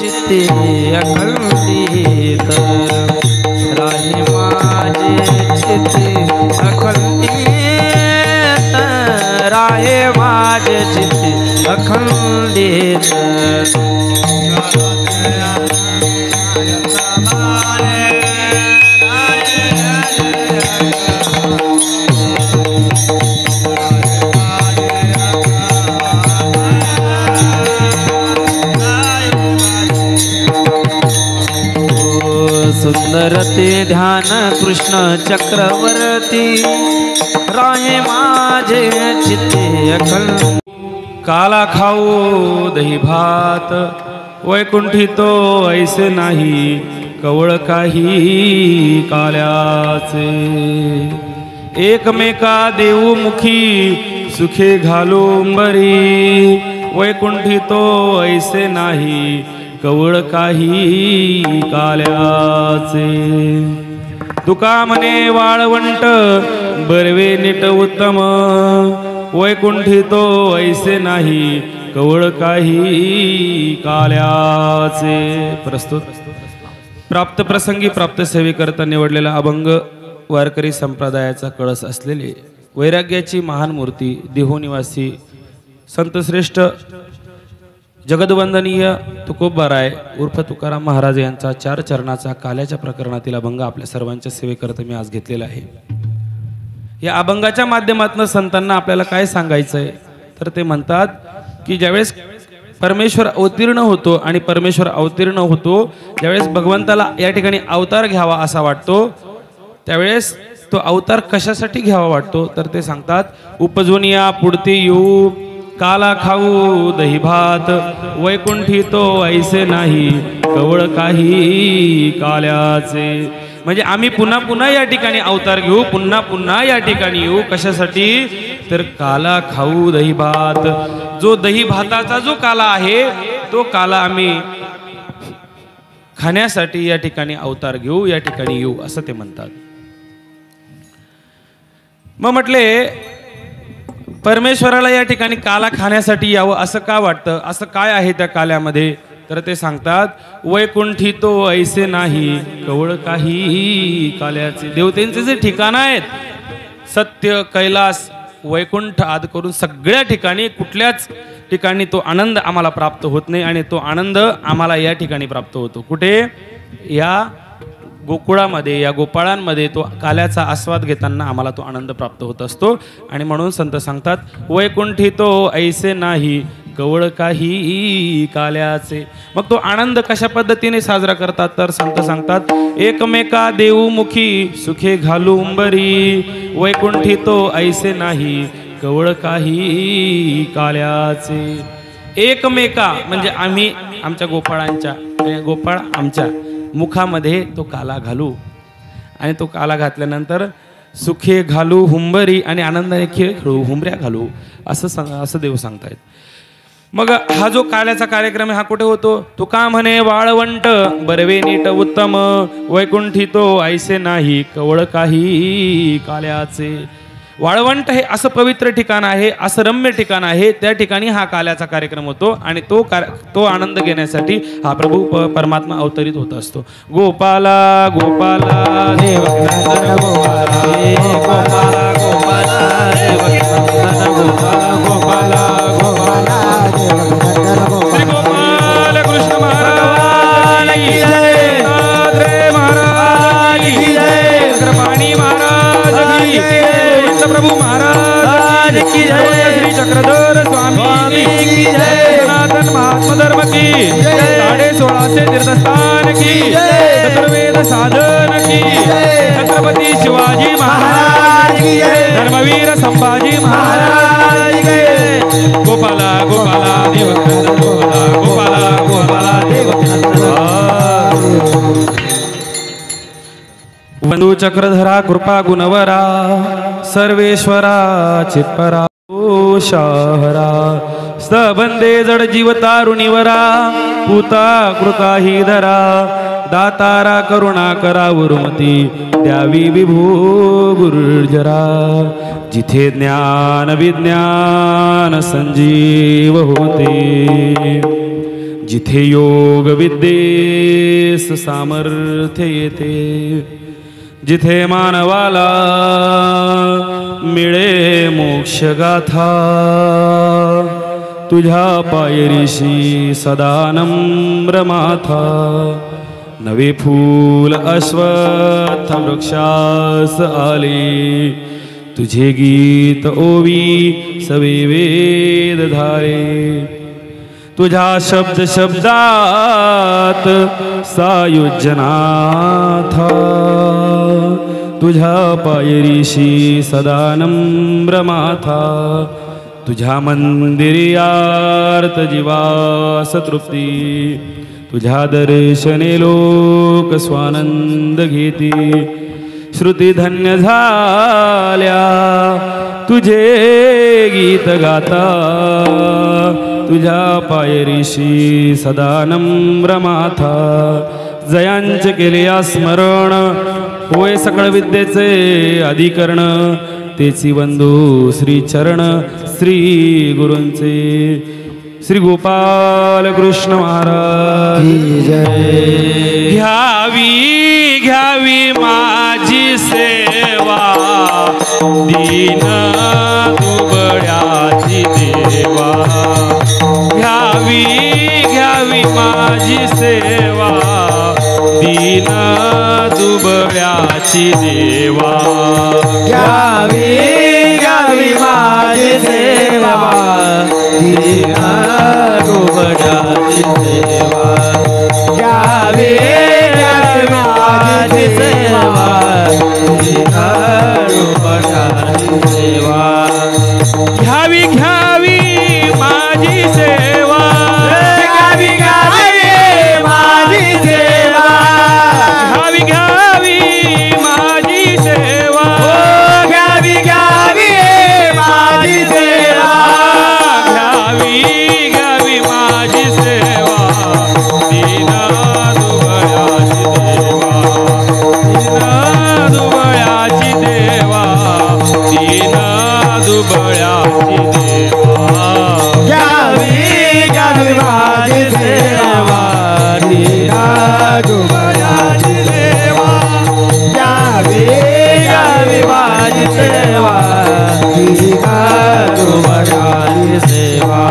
चित्ते अखंडित राहे माझे चित्ते अखंडित राहे माझे चित्ते अखंडित सुंदर ते ध्यान कृष्ण चक्रवर्ती राहे माझे चित्ते अखंड काला खाऊ दही भात वैकुंठी तो ऐसे नाही कवळ काही काल्याचे एकमेका देऊ मुखी सुखे घालुंबरी वैकुंठी तो ऐसे नाही कवळ काही काल्याचे तुका म्हणे वाळवंट बरवे नीट उत्तम वैकुंठी तो ऐसे नाही कवळ काही काल्याचे प्रस्तुत प्राप्त प्रसंगी प्राप्त सेवेकरता निवडलेला अभंग वारकरी संप्रदायाचा कळस असलेले वैराग्याची महान मूर्ती देहूनिवासी संतश्रेष्ठ जगदवंदनीय तुकोबाराय उर्फ तुकाराम महाराज यांचा 4 चरणाचा काल्याच्या प्रकरणातील अभंग आपल्या सर्वांच्या सेवेकरता मी आज घेतलेला आहे। या अभंगाच्या माध्यमातून संतांना आपल्याला काय सांगायचं आहे तर ते म्हणतात की ज्यावेळेस परमेश्वर अवतीर्ण होतो आणि परमेश्वर अवतीर्ण होतो ज्यावेळेस भगवंताला या ठिकाणी अवतार घ्यावा असा वाटतो त्यावेळेस तो अवतार कशासाठी घ्यावा वाटतो तर ते सांगतात उपजून या पुढती येऊ काला खाऊ दही भात वैकुंठी तो ऐसे नाही कवळ काही काल्याचे म्हणजे आम्ही पुन्हा पुन्हा या ठिकाणी अवतार घेऊ पुन्हा पुन्हा या ठिकाणी येऊ कशासाठी तर काला खाऊ दही भात जो दही भाताचा जो काला आहे तो काला आम्ही खाण्यासाठी या ठिकाणी अवतार घेऊ या ठिकाणी येऊ असं ते म्हणतात। मग म्हटले परमेश्वराला या ठिकाणी काला खाण्यासाठी यावं असं का वाटतं असं काय आहे त्या काल्यामध्ये तर ते सांगतात वैकुंठी तो ऐसे नाही कवळ काही काल्याचे देवतेंचे जे ठिकाण आहेत सत्य कैलास वैकुंठ आद करून सगळ्या ठिकाणी कुठल्याच ठिकाणी तो आनंद आम्हाला प्राप्त होत नाही आणि तो आनंद आम्हाला या ठिकाणी प्राप्त होतो कुठे या गोकुळामध्ये या गोपाळांमध्ये तो काल्याचा आस्वाद घेताना आम्हाला तो आनंद प्राप्त होत असतो आणि म्हणून संत सांगतात वैकुंठी तो ऐसे नाही कवळ काही काल्याचे। मग तो आनंद कशा पद्धतीने साजरा करतात तर संत सांगतात एकमेका देऊ मुखी सुखे घालुंबरी वैकुंठी तो ऐसे नाही कवळ काही काल्याचे। एकमेका म्हणजे आम्ही आमच्या गोपाळांच्या गोपाळ आमच्या मुखामध्ये तो काला घालू आणि तो काला घातल्यानंतर सुखे घालू हुंबरी आणि आनंदाने खेळ खेळू हुंबऱ्या घालू असं देव सांगतायत। मग हा जो काल्याचा कार्यक्रम हा कुठे होतो तुका म्हणे वाळवंट बरवे नीट उत्तम वैकुंठी तो ऐसे नाही कवळ काही काल्याचे। वाळवंट हे असं पवित्र ठिकाण आहे असं रम्य ठिकाण आहे त्या ठिकाणी हा काल्याचा कार्यक्रम होतो आणि तो आनंद घेण्यासाठी हा प्रभू परमात्मा अवतरित होत असतो। गोपाला गोपाला देव गोपाला गोपाला गोपाला देव गोपाला गोपाला श्री गोपाल कृष्ण महाराज की जय रे महाराज की जय कृपाणी महाराज की जय प्रभु महाराज की जय श्री चक्रधर स्वामी की जय सनातन महात्मा धर्म की जय 16.5 तीर्थस्थान की जय चतुर्वेद साधन की जय छत्रपति शिवाजी महाराज की जय धर्मवीर संभाजी महाराज की जय गोपाला गोपाला देव गोपाला गोपाला गोपाला देव बंधु चक्रधरा कृपा गुणवरा सर्वेश्वरा चित्परा शहरा स्तबंदे जड जीव तारुणीवरा पूता कृता ही धरा दातारा करुणा करा उर्मती द्यावी विभू गुरुजरा जिथे ज्ञान विज्ञान संजीव होते जिथे योग विद्येस सामर्थ्य येते, जिथे मानवाला मिळे मोक्ष गाथा, तुझ्या पायरीशी सदा नम्र माथा, नवे फूल अश्वत्थ वृक्षास आले, तुझे गीत ओवी सवे वेद धारे, तुझ्या शब्द शब्दात सायुज्यनाथा, तुझ्या पायरीशी सदा नम्र माथा, तुझ्या मंदिरियार्थ जीवास तृप्ती, तुझ्या दर्शने लोक स्वानंद घेती, श्रुती धन्य झाल्या तुझे गीत गाता, तुझ्या पायरीशी सदा नम्र माथा, जयांचे केले स्मरण होय सकळ विद्येचे अधिकरण, तेची वंदू श्री चरण श्री गुरूंचे, श्री गोपाल कृष्ण महाराज जय। घ्यावी घ्यावी माझी सेवा, दीन दुबळ्याची देवा, घ्यावी घ्यावी माझी सेवा, दीन दुबळ्याची देवा, घ्यावी घ्यावी माझी सेवा, दीन दुबळ्याची देवा, घ्यावी घ्यावी माझी सेवा, दीन दुबळ्याची देवा, घ्यावी घ्यावी माझी सेवा, घ्यावी घ्यावी माझी सेवा, घ्यावी घ्यावी माझी सेवा, घ्यावी घ्यावी माझी सेवा, घ्यावी घ्यावी माझी सेवा, दीन दुबळ्याची देवा, दीन दुबळ्याची देवा, दीन दुबळ्याची देवा, घ्यावी घ्यावी माझी सेवा, दीन दुबळ्याची देवा, घ्यावी घ्यावी माझी सेवा, दीन दुबळ्याची सेवा।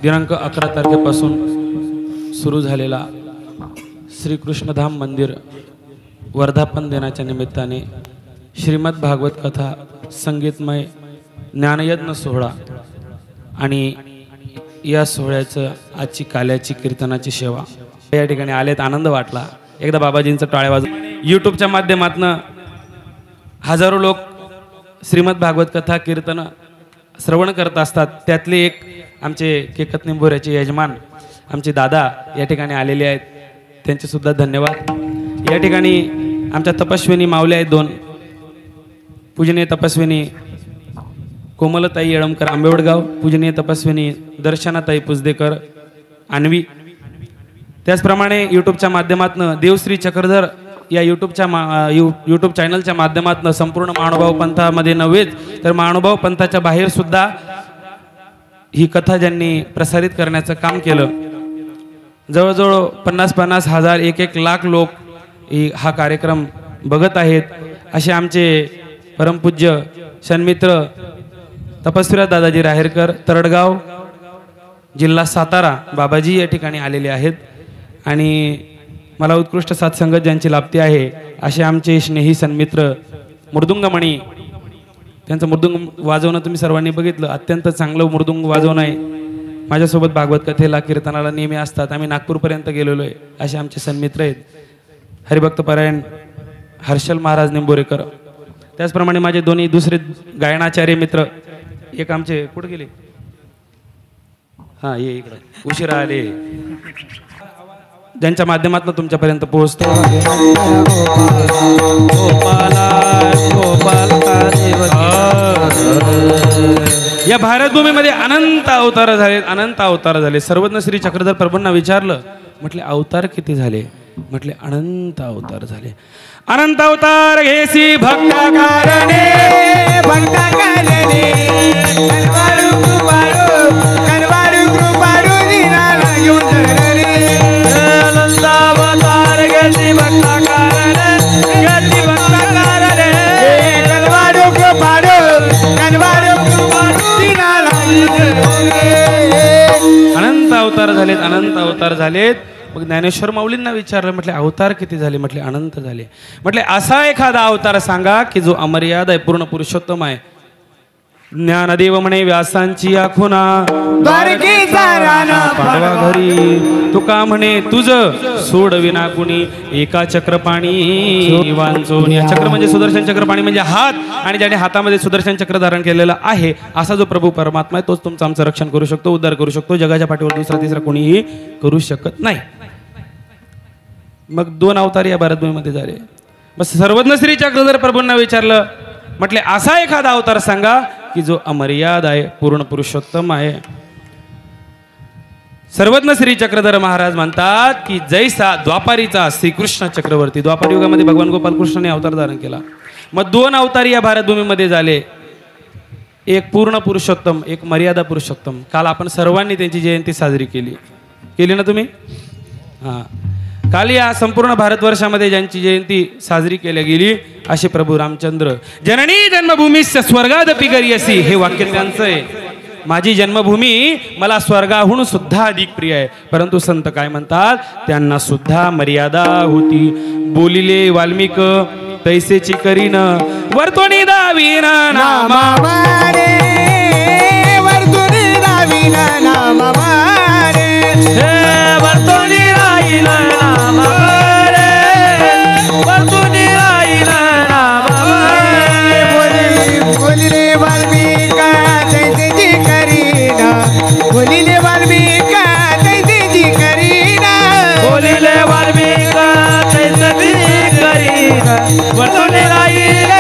दिनांक 11 तारखेपासून सुरू झालेला श्री कृष्णधाम मंदिर वर्धापन दिनाच्या निमित्ताने श्रीमद भागवत कथा संगीतमय ज्ञानयज्ञ सोहळा आणि या सोहळ्याचं आजची काल्याची कीर्तनाची सेवा या ठिकाणी आलेत, आनंद वाटला। एकदा बाबाजींचं टाळ्या वाजव। यूट्यूबच्या माध्यमातून हजारो लोक श्रीमद भागवत कथा कीर्तन श्रवण करत असतात, त्यातले एक आमचे केकत निंबोऱ्याचे यजमान आमचे दादा या ठिकाणी आलेले आहेत, त्यांचे सुद्धा धन्यवाद। या ठिकाणी आमच्या तपस्विनी माऊल्या आहेत, 2 पूजनीय तपस्विनी कोमलताई येळमकर आंबेवडगाव, पूजनीय तपस्विनी दर्शनाताई पुजदेकर आणवी। त्याचप्रमाणे यूट्यूबच्या माध्यमातून देवश्री चक्रधर या यूट्यूब चॅनलच्या माध्यमातून संपूर्ण महानुभाव पंथामध्ये नव्हेच तर महानुभाव पंथाच्या बाहेर सुद्धा ही कथा ज्यांनी प्रसारित करण्याचं काम केलं। जवळजवळ 50-50 हजार 1-1 लाख लोक हा कार्यक्रम बघत आहेत, असे आमचे परमपूज्य सन्मित्र तपस्वीराज दादाजी राहेरकर तरडगाव जिल्हा सातारा बाबाजी या ठिकाणी आलेले आहेत आणि मला उत्कृष्ट साथसंगत ज्यांची लाभती आहे असे आमचे स्नेही सन्मित्र मृदुंगमणी, त्यांचं मृदुंग वाजवणं तुम्ही सर्वांनी बघितलं, अत्यंत चांगलं मृदुंग वाजवणं आहे। माझ्यासोबत भागवत कथेला कीर्तनाला नेहमी असतात, आम्ही नागपूरपर्यंत गेलेलो आहे, असे आमचे सन्मित्र आहेत। हरिभक्त परायण हर्षल महाराज निंबोरेकर, त्याचप्रमाणे माझे दोन्ही दुसरे गायनाचार्य मित्र, एक आमचे कुठे गेले, हां ये इकडे उशिरा आले, ज्यांच्या माध्यमातून तुमच्यापर्यंत पोहोचतो। या भारतभूमीमध्ये अनंत अवतार झाले, अनंत अवतार झाले। सर्वज्ञ श्री चक्रधर प्रभूंना विचारलं, म्हटले अवतार किती झाले? म्हटले अनंत अवतार झाले। अनंत अवतार घेसी भक्त कारणे, भक्त कारणे, कृपाळू दिनाला घेऊन रे अनंतावतार गती भक्ता कारण गती भक्ता कारण कनवाडू कृपाळू दिनाला घेऊन रे अनंत अवतार झालेत मग ज्ञानेश्वर माऊलींना विचारलं म्हटले अवतार किती झाले म्हटले अनंत झाले म्हटले असा एखादा अवतार सांगा की जो अमर्याद आहे पूर्ण पुरुषोत्तम आहे ज्ञानदेव म्हणे व्यासांची आखुना द्वारकेचा राणा पाडवा घरी तुका म्हणे तुझ सोड विना कुणी एका चक्रपाणी वांचून या चक्र म्हणजे सुदर्शन चक्रपाणी म्हणजे हात आणि ज्याने हातामध्ये सुदर्शन चक्र धारण केलेलं आहे असा जो प्रभू परमात्मा आहे तोच तुमचं आमचं रक्षण करू शकतो उद्धार करू शकतो जगाच्या पाठीवर दुसरा तिसरा कोणीही करू शकत नाही मग 2 अवतार या भारतभूमीमध्ये झाले बस सर्वज्ञ श्री चक्र जर प्रभूंना विचारलं म्हटले असा एखादा अवतार सांगा की जो अमर्याद आहे पूर्ण पुरुषोत्तम आहे सर्वज्ञ श्री चक्रधर महाराज म्हणतात की जैसा द्वापारीचा श्रीकृष्ण चक्रवर्ती द्वापार युगामध्ये भगवान गोपाल कृष्णाने अवतार धारण केला मग 2 अवतार या भारतभूमीमध्ये झाले एक पूर्ण पुरुषोत्तम एक मर्यादा पुरुषोत्तम काल आपण सर्वांनी त्यांची जयंती साजरी केली ना तुम्ही हां काल या संपूर्ण भारतवर्षामध्ये ज्यांची जयंती साजरी केली गेली असे प्रभू रामचंद्र जननी जन्मभूमीस्य स्वर्गादपि गरीयसी हे वाक्य त्यांचं आहे माझी जन्मभूमी मला स्वर्गाहून सुद्धा अधिक प्रिय आहे परंतु संत काय म्हणतात त्यांना सुद्धा मर्यादा होती बोलिले वाल्मिक तैसेची करीन वर्तोनी दावीन नामा वर्तुनी दावीन नामा वर्तोनी राहील नामा वर्तोनी राहील नामा बोलिले वाल्मिका तैसेची करीना बोलिले वाल्मिका तैसेची करीना बोलिले वाल्मिका तैसेची करीना वर्तोनी राहील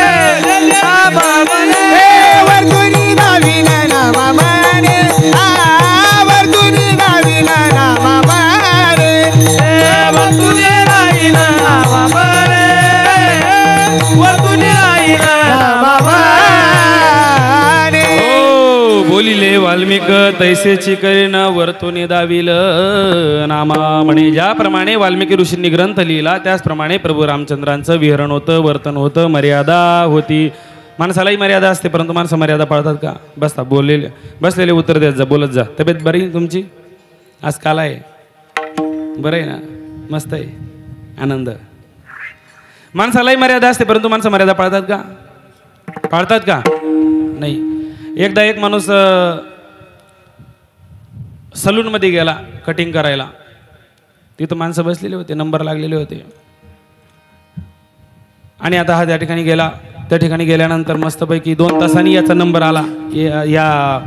नामा वर्तुनी दावीन नामा माने वर्तुनी दावीन नामा माने वर्तोनी राहील नामा वर्तोनी राहील नामा माने बोलिले वाल्मिक तैसेची करीन वर्तुनी दाविल नामा म्हणे ज्याप्रमाणे वाल्मिकी ऋषींनी ग्रंथ लिहिला त्याचप्रमाणे प्रभू रामचंद्रांचं विहरण होतं वर्तन होतं मर्यादा होती माणसालाही मर्यादा असते परंतु माणसं मर्यादा पाळतात का बसता बसलेले उत्तर देत जा बोलत जा तब्येत बरी तुमची आज काल आहे बरं आहे ना मस्त आहे आनंद माणसालाही मर्यादा असते परंतु माणसं मर्यादा पाळतात का नाही एकदा एक माणूस सलूनमध्ये गेला कटिंग करायला तिथं माणसं बसलेले होते नंबर लागलेले होते आणि आता हा त्या ठिकाणी गेला त्या ठिकाणी गेल्यानंतर मस्तपैकी 2 तासांनी याचा नंबर आला या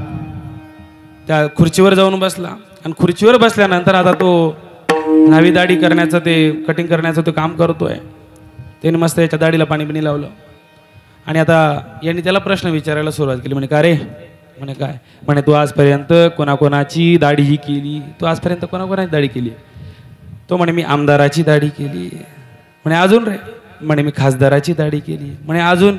त्या खुर्चीवर जाऊन बसला आणि खुर्चीवर बसल्यानंतर आता तो न्हावी दाढी करण्याचं ते कटिंग करण्याचं तो काम करतोय त्याने मस्त याच्या दाढीला पाणी लावलं आणि आता यांनी त्याला प्रश्न विचारायला सुरुवात केली म्हणे का रे म्हणे काय म्हणे तू आजपर्यंत कोणाकोणाची दाढी केली तू आजपर्यंत कोणाकोणाची दाढी केली तो म्हणे मी आमदाराची दाढी केली म्हणे अजून रे म्हणे मी खासदाराची दाढी केली म्हणे अजून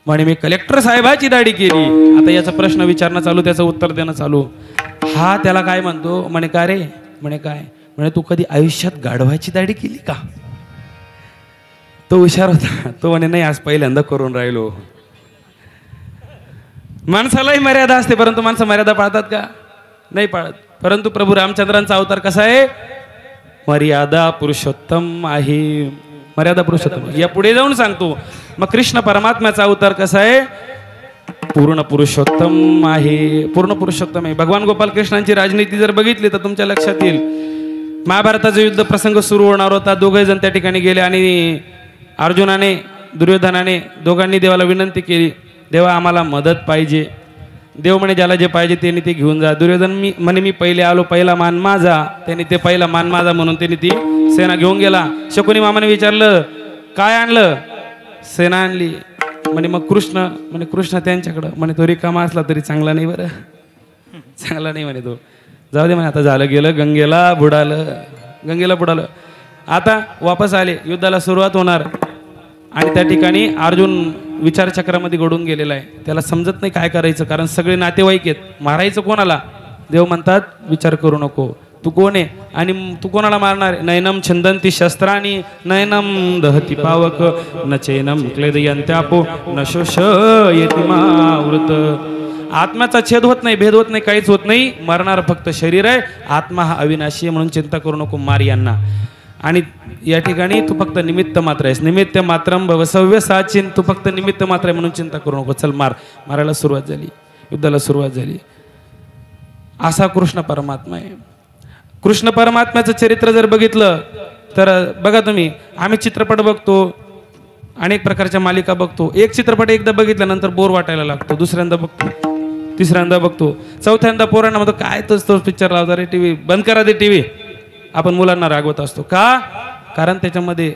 म्हणे मी कलेक्टर साहेबाची दाढी केली आता याचा प्रश्न विचारणं चालू त्याचं उत्तर देणं चालू हा त्याला काय म्हणतो म्हणे का रे म्हणे काय म्हणे तू कधी आयुष्यात गाढवाची दाढी केली का तो हुशार होता तो म्हणे नाही आज पहिल्यांदा करून राहिलो माणसालाही मर्यादा असते परंतु माणसं मर्यादा पाळतात का नाही पाळत परंतु प्रभू रामचंद्रांचा अवतार कसा आहे मर्यादा पुरुषोत्तम आहे मर्यादा पुरुषोत्तम या पुढे जाऊन सांगतो मग कृष्ण परमात्म्याचा अवतार कसा आहे पूर्ण पुरुषोत्तम आहे पूर्ण पुरुषोत्तम आहे भगवान गोपाल कृष्णांची राजनीती जर बघितली तर तुमच्या लक्षात येईल महाभारताचा युद्ध प्रसंग सुरू होणार होता दोघे जण त्या ठिकाणी गेले आणि अर्जुनाने दुर्योधनाने दोघांनी देवाला विनंती केली देवा आम्हाला मदत पाहिजे देव म्हणे ज्याला जे पाहिजे त्यांनी ते घेऊन जा दुर्योधन मी पहिले आलो पहिला मान माझा त्यांनी ते पहिला मान माझा म्हणून त्यांनी ती सेना घेऊन गेला शकुनी मामाने विचारलं काय आणलं सेना आणली म्हणे मग कृष्ण त्यांच्याकडं म्हणे तो रिकामा असला तरी चांगला नाही बरं चांगला नाही म्हणे तो जाऊ दे म्हणे आता झालं गेलं गंगेला बुडालं आता वापस आले युद्धाला सुरुवात होणार आणि त्या ठिकाणी अर्जुन विचारचक्रामध्ये गडून गेलेला आहे त्याला समजत नाही काय करायचं कारण सगळे नातेवाईक आहेत मारायचं कोणाला देव म्हणतात विचार करू नको, तू कोण आहे आणि तू कोणाला मारणार आहे? नयनम छंदंती शस्त्राणी नयनम दहती पावक न चैनम क्लेदयंत्यापो न शोष यतिमावृत. आत्म्याचा छेद होत नाही, भेद होत नाही, काहीच होत नाही. मरणार फक्त शरीर आहे. आत्मा हा अविनाशी आहे, म्हणून चिंता करू नको, मार यांना. आणि या ठिकाणी तू फक्त निमित्त मात्र आहेस. निमित्त मात्रम भवसव्य साचिन. तू फक्त निमित्त मात्र आहे म्हणून चिंता करू नको. चल मार. मारायला सुरुवात झाली, युद्धाला सुरुवात झाली. असा कृष्ण परमात्मा आहे. कृष्ण परमात्म्याचं चरित्र जर बघितलं तर बघा तुम्ही, आम्ही चित्रपट बघतो, अनेक प्रकारच्या मालिका बघतो. एक चित्रपट एकदा बघितल्यानंतर बोर वाटायला लागतो. दुसऱ्यांदा बघतो, तिसऱ्यांदा बघतो, चौथ्यांदा पोरांना म्हणतो काय तोच पिक्चर लावता रे, टीव्ही बंद करा दे टीव्ही. आपण मुलांना रागवत असतो का? कारण त्याच्यामध्ये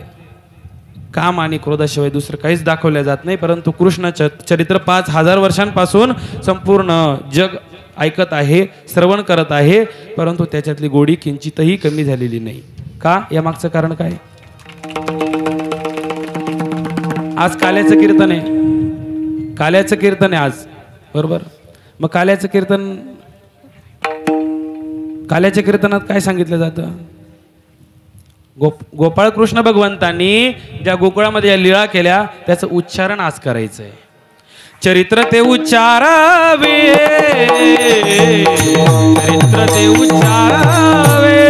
काम आणि क्रोधाशिवाय दुसरं काहीच दाखवलं जात नाही. परंतु कृष्ण चरित्र 5000 वर्षांपासून संपूर्ण जग ऐकत आहे, श्रवण करत आहे, परंतु त्याच्यातली गोडी किंचितही कमी झालेली नाही. का? यामागचं कारण काय? आज काल्याचं कीर्तन आहे, काल्याचं कीर्तन आहे आज, बरोबर? मग काल्याचं कीर्तन, काल्याच्या कीर्तनात काय सांगितलं जातं? गोपाळ कृष्ण भगवंतांनी ज्या गोकुळामध्ये या लीळा केल्या त्याचं उच्चारण आज करायचंय. चरित्र ते उच्चारावे, चरित्र ते उच्चारावे,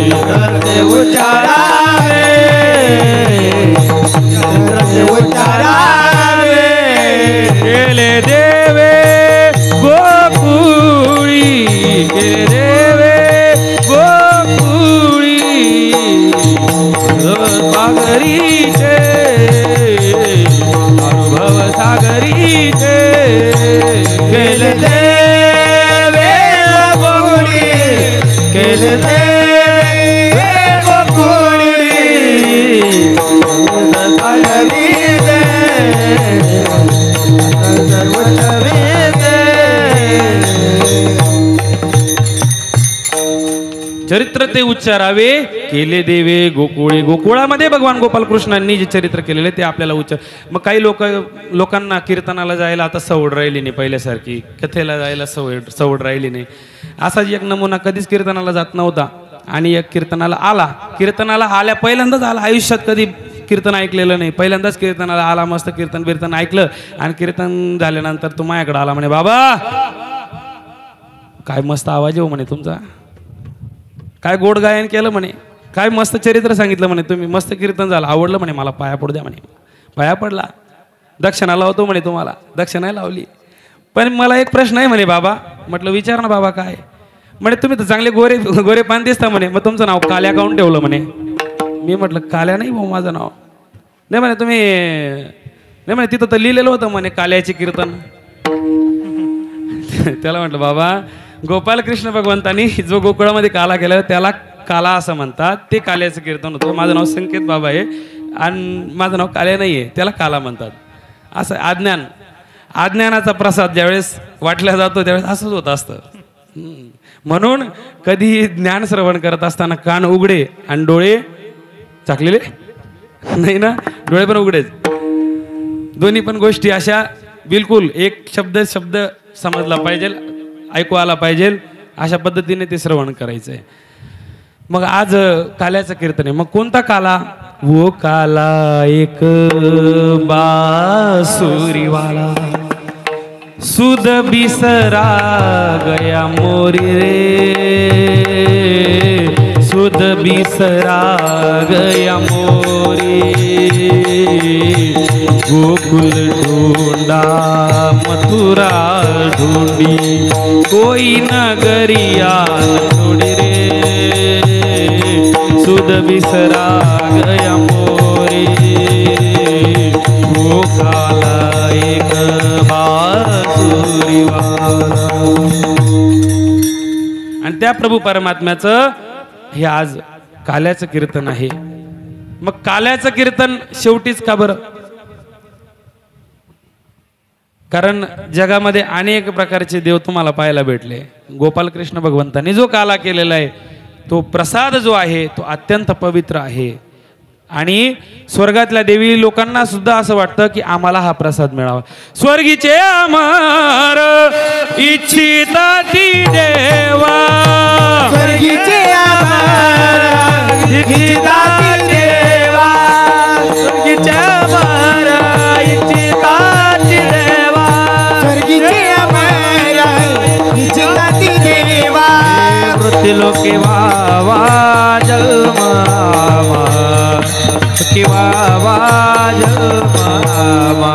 चरित्र ते उच्चारावे, चरित्र ते उच्चारावे. गेले देवे गोकुळी, गेले देवे गोकुळी, सागरीचे अनुभव सागरीचे. गेले देवे गोकुळी, गेले देवे गोकुळी, सागरीचे चरित्र ते उच्चारावे, केले देवे गोकुळे. गोकुळामध्ये भगवान गोपाल कृष्णांनी जे चरित्र केलेले ते आपल्याला उच्चार. मग काही लोकांना कीर्तनाला जायला आता सवड राहिली नाही पहिल्यासारखी, कथेला जायला सवड राहिली नाही. असाच एक नमुना कधीच कीर्तनाला जात नव्हता आणि एक कीर्तनाला आला. कीर्तनाला आल्या पहिल्यांदाच आला, आयुष्यात कधी कीर्तन ऐकलेलं नाही, पहिल्यांदाच कीर्तनाला आला. मस्त कीर्तन ऐकलं आणि कीर्तन झाल्यानंतर तो माझ्याकडे आला, म्हणे बाबा काय मस्त आवाज येऊ म्हणे तुमचा, काय गोड गायन केलं म्हणे, काय मस्त चरित्र सांगितलं म्हणे तुम्ही, मस्त कीर्तन झालं, आवडलं म्हणे, मला पाया पडू द्या म्हणे. पाया पडला. दक्षिणा लावतो म्हणे तुम्हाला, दक्षिणा लावली. पण मला एक प्रश्न आहे म्हणे बाबा. म्हटलं विचार ना बाबा. काय? म्हणे तुम्ही तर चांगले गोरे पान दिसता म्हणे, मग तुमचं नाव काल्या काऊन ठेवलं म्हणे. मी म्हटलं काल्या नाही भाऊ माझं नाव. नाही म्हणे तुम्ही, नाही म्हणे तिथं तर लिहिलेलं होतं म्हणे काल्याचे कीर्तन. त्याला म्हटलं बाबा गोपाल कृष्ण भगवंतांनी जो गोकुळामध्ये काला केला त्याला काला असं म्हणतात, ते काल्याचं कीर्तन होतं. माझं नाव संकेत बाबा आहे आणि माझं नाव काल्या नाही आहे, त्याला काला म्हणतात. असं अज्ञानाचा प्रसाद ज्यावेळेस वाटला जातो त्यावेळेस असंच होत असतं. म्हणून कधी ज्ञान श्रवण करत असताना कान उघडे आणि डोळे झाकलेले नाही ना, डोळे पण उघडेच. दोन्ही पण गोष्टी अशा बिलकुल एक शब्द समजला पाहिजे, ऐकू आला पाहिजे, अशा पद्धतीने ते श्रवण करायचंय. मग आज काल्याचं कीर्तन आहे. मग कोणता काला? वो काला एक बासुरीवाला, सुध बिसरा गया मोरी रे, सुध बिसरा गया मोरी. गोकुल ढूंढा मथुरा ढूंढी, कोई नगरिया छोड़ी रे, सुध बिसरा गया मोरी. वो काला एक बासुरीवाला. आणि त्या प्रभू परमात्म्याचं हे आज काल्याचं कीर्तन आहे. मग काल्याचं कीर्तन शेवटीच का बरं? कारण जगामध्ये अनेक प्रकारचे देव तुम्हाला पाहायला भेटले. गोपाल कृष्ण भगवंतांनी जो काला केलेला आहे तो प्रसाद जो आहे तो अत्यंत पवित्र आहे. आणि स्वर्गातल्या देवी लोकांना सुद्धा असं वाटतं की आम्हाला हा प्रसाद मिळावा. स्वर्गीचे अमर इच्छिता ती देवा, स्वर्गीचे अमर इच्छिता ती देवा, स्वर्गीचे अमर इच्छिता ती देवा, स्वर्गीचे अमर इच्छिता ती देवा, मृत्युलोके वावा जन्मावा, किंवा जन्मावा,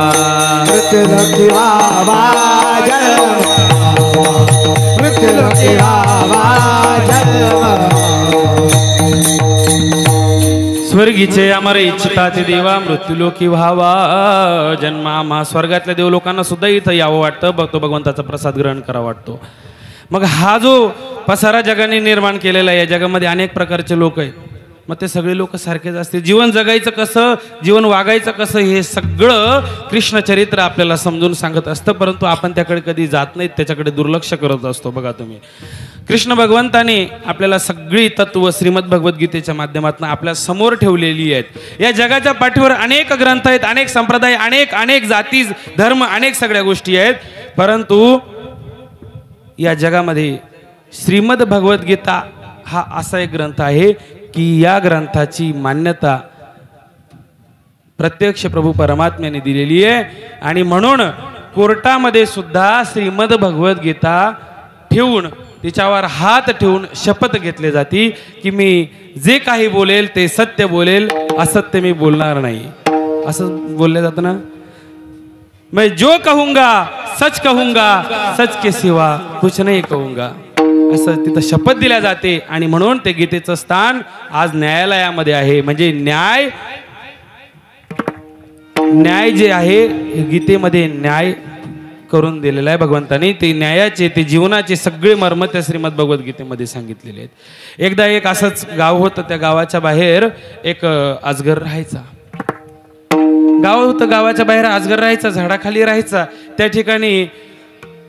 मृत्युलोकी वावा जन्म, मृत्युलोकी वावा जन्म. स्वर्गीचे अमर इच्छिता ते देवा, मृत्युलोकी व्हावा जन्मामा. स्वर्गातल्या देव लोकांना सुद्धा इथं यावं वाटतं, बघतो भगवंताचा प्रसाद ग्रहण करावा वाटतो. मग हा जो पसारा जगाने निर्माण केलेला आहे, या जगामध्ये अनेक प्रकारचे लोक आहेत. मग ते सगळे लोक सारखेच असतील. जीवन जगायचं कसं, जीवन वागायचं कसं, हे सगळं कृष्ण चरित्र आपल्याला समजून सांगत असतं, परंतु आपण त्याकडे कधी जात नाहीत, त्याच्याकडे दुर्लक्ष करत असतो. बघा तुम्ही, कृष्ण भगवंताने आपल्याला सगळी तत्व श्रीमद भगवद्गीतेच्या माध्यमातून आपल्या समोर ठेवलेली आहेत. या जगाच्या पाठीवर अनेक ग्रंथ आहेत, अनेक संप्रदाय, अनेक जाती, धर्म, अनेक सगळ्या गोष्टी आहेत, परंतु या जगामध्ये श्रीमद भगवद्गीता हा असा एक ग्रंथ आहे की या ग्रंथाची मान्यता प्रत्यक्ष प्रभू परमात्म्याने दिलेली आहे. आणि म्हणून कोर्टामध्ये सुद्धा श्रीमद भगवद्गीता ठेवून, तिच्यावर हात ठेवून शपथ घेतली जाते की मी जे काही बोलेल ते सत्य बोलेल, असत्य मी बोलणार नाही, असं बोललं जातं ना. मैं जो कहूंगा सच कहूंगा, सच के सिवा कुछ नहीं कहूंगा, असं तिथं शपथ दिल्या जाते. आणि म्हणून ते गीतेचं स्थान आज न्यायालयामध्ये आहे. म्हणजे न्याय जे आहे गीतेमध्ये न्याय करून दिलेला आहे भगवंतानी. ते न्यायाचे, ते जीवनाचे सगळे मर्म त्या श्रीमद भगवद्गीतेमध्ये सांगितलेले आहेत. एकदा एक असंच गाव होतं, त्या गावाच्या बाहेर एक अजगर राहायचा. गाव होतं, गावाच्या बाहेर अजगर राहायचा, झाडाखाली राहायचा. त्या ठिकाणी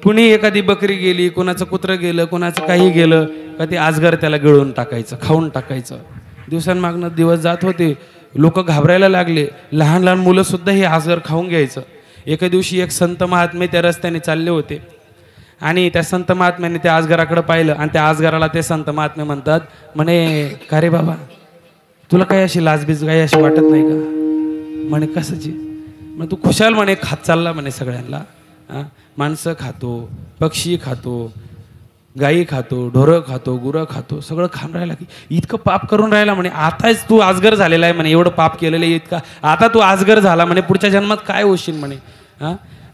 कुणी एखादी बकरी गेली, कुणाचं कुत्रं गेलं, कुणाचं काही गेलं का ते अजगर त्याला गिळून टाकायचं, खाऊन टाकायचं. दिवसांमागनं दिवस जात होते, लोक घाबरायला लागले, लहान लहान मुलं सुद्धा हे अजगर खाऊन घ्यायचं. एका दिवशी एक संत महात्मे त्या रस्त्याने चालले होते आणि त्या संत महात्म्याने त्या अजगराकडे पाहिलं आणि त्या अजगराला ते संत महात्मे म्हणतात, म्हणे का रे बाबा, तुला काही अशी लाजबीज काही अशी वाटत नाही का? म्हणे कशाची? म्हणे तू खुशाल म्हणे खात चालला म्हणे सगळ्यांना. माणसं खातो, पक्षी खातो, गाई खातो, ढोरं खातो, गुरं खातो, सगळं खाऊन राहिला की इतकं पाप करून राहिला म्हणे. आताच तू आजगर झालेला आहे म्हणे, एवढं पाप केलेलं आहे इतका, आता तू आजगर झाला म्हणे, पुढच्या जन्मात काय होशील म्हणे.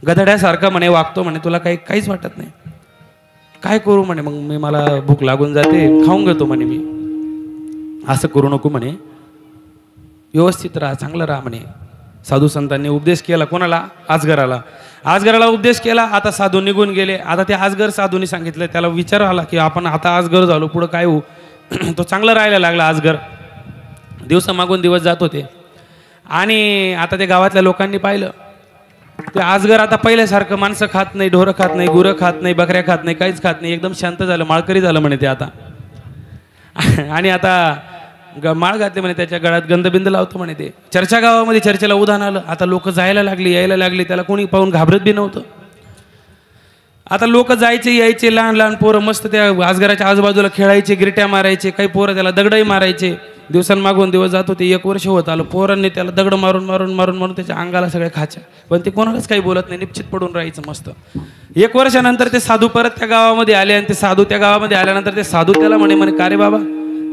गधड्यासारखं म्हणे वागतो म्हणे, तुला काहीच वाटत नाही, काय करू म्हणे. मग मला भूक लागून जाते, खाऊन घेतो म्हणे मी. असं करू नको म्हणे, व्यवस्थित राहा, चांगलं राहा म्हणे. साधू संतांनी उपदेश केला कोणाला? आजगराला. आजगराला उपदेश केला. आता साधू निघून गेले. आता ते आजगर साधूने सांगितलं, त्याला विचार आला की आपण आता आजगर झालो, पुढं काय होऊ. तो चांगला राहायला लागला आजगर. दिवसामागून दिवस जात होते आणि आता ते गावातल्या लोकांनी पाहिलं, ते आजगर आता पहिल्यासारखं माणसं खात नाही, ढोरं खात नाही, गुरं खात नाही, बकऱ्या खात नाही, काहीच खात नाही, एकदम शांत झालं, माळकरी झालं म्हणे ते आता. आणि आता माळ घातले म्हणे, त्याच्या गळ्यात गंधबिंद लावतो म्हणे. ते चर्चा गावामध्ये चर्चेला उधाण आलं. आता लोक जायला लागली, यायला लागली, त्याला कोणी पाहून घाबरत बी नव्हतं. आता लोक जायचे यायचे, लहान लहान पोरं मस्त त्या आजगराच्या आजूबाजूला खेळायचे, गिरट्या मारायचे, काही पोरं त्याला दगडही मारायचे. दिवसांमागून दिवस जात होते, 1 वर्ष होत आलं. पोरांनी त्याला दगड मारून मारून मारून मारून त्याच्या अंगाला सगळ्या खाच्या, पण ते कोणालाच काही बोलत नाही, निश्चित पडून राहायचं मस्त. 1 वर्षानंतर ते साधू परत त्या गावामध्ये आले आणि ते साधू त्या गावामध्ये आल्यानंतर ते साधू त्याला म्हणे का रे बाबा,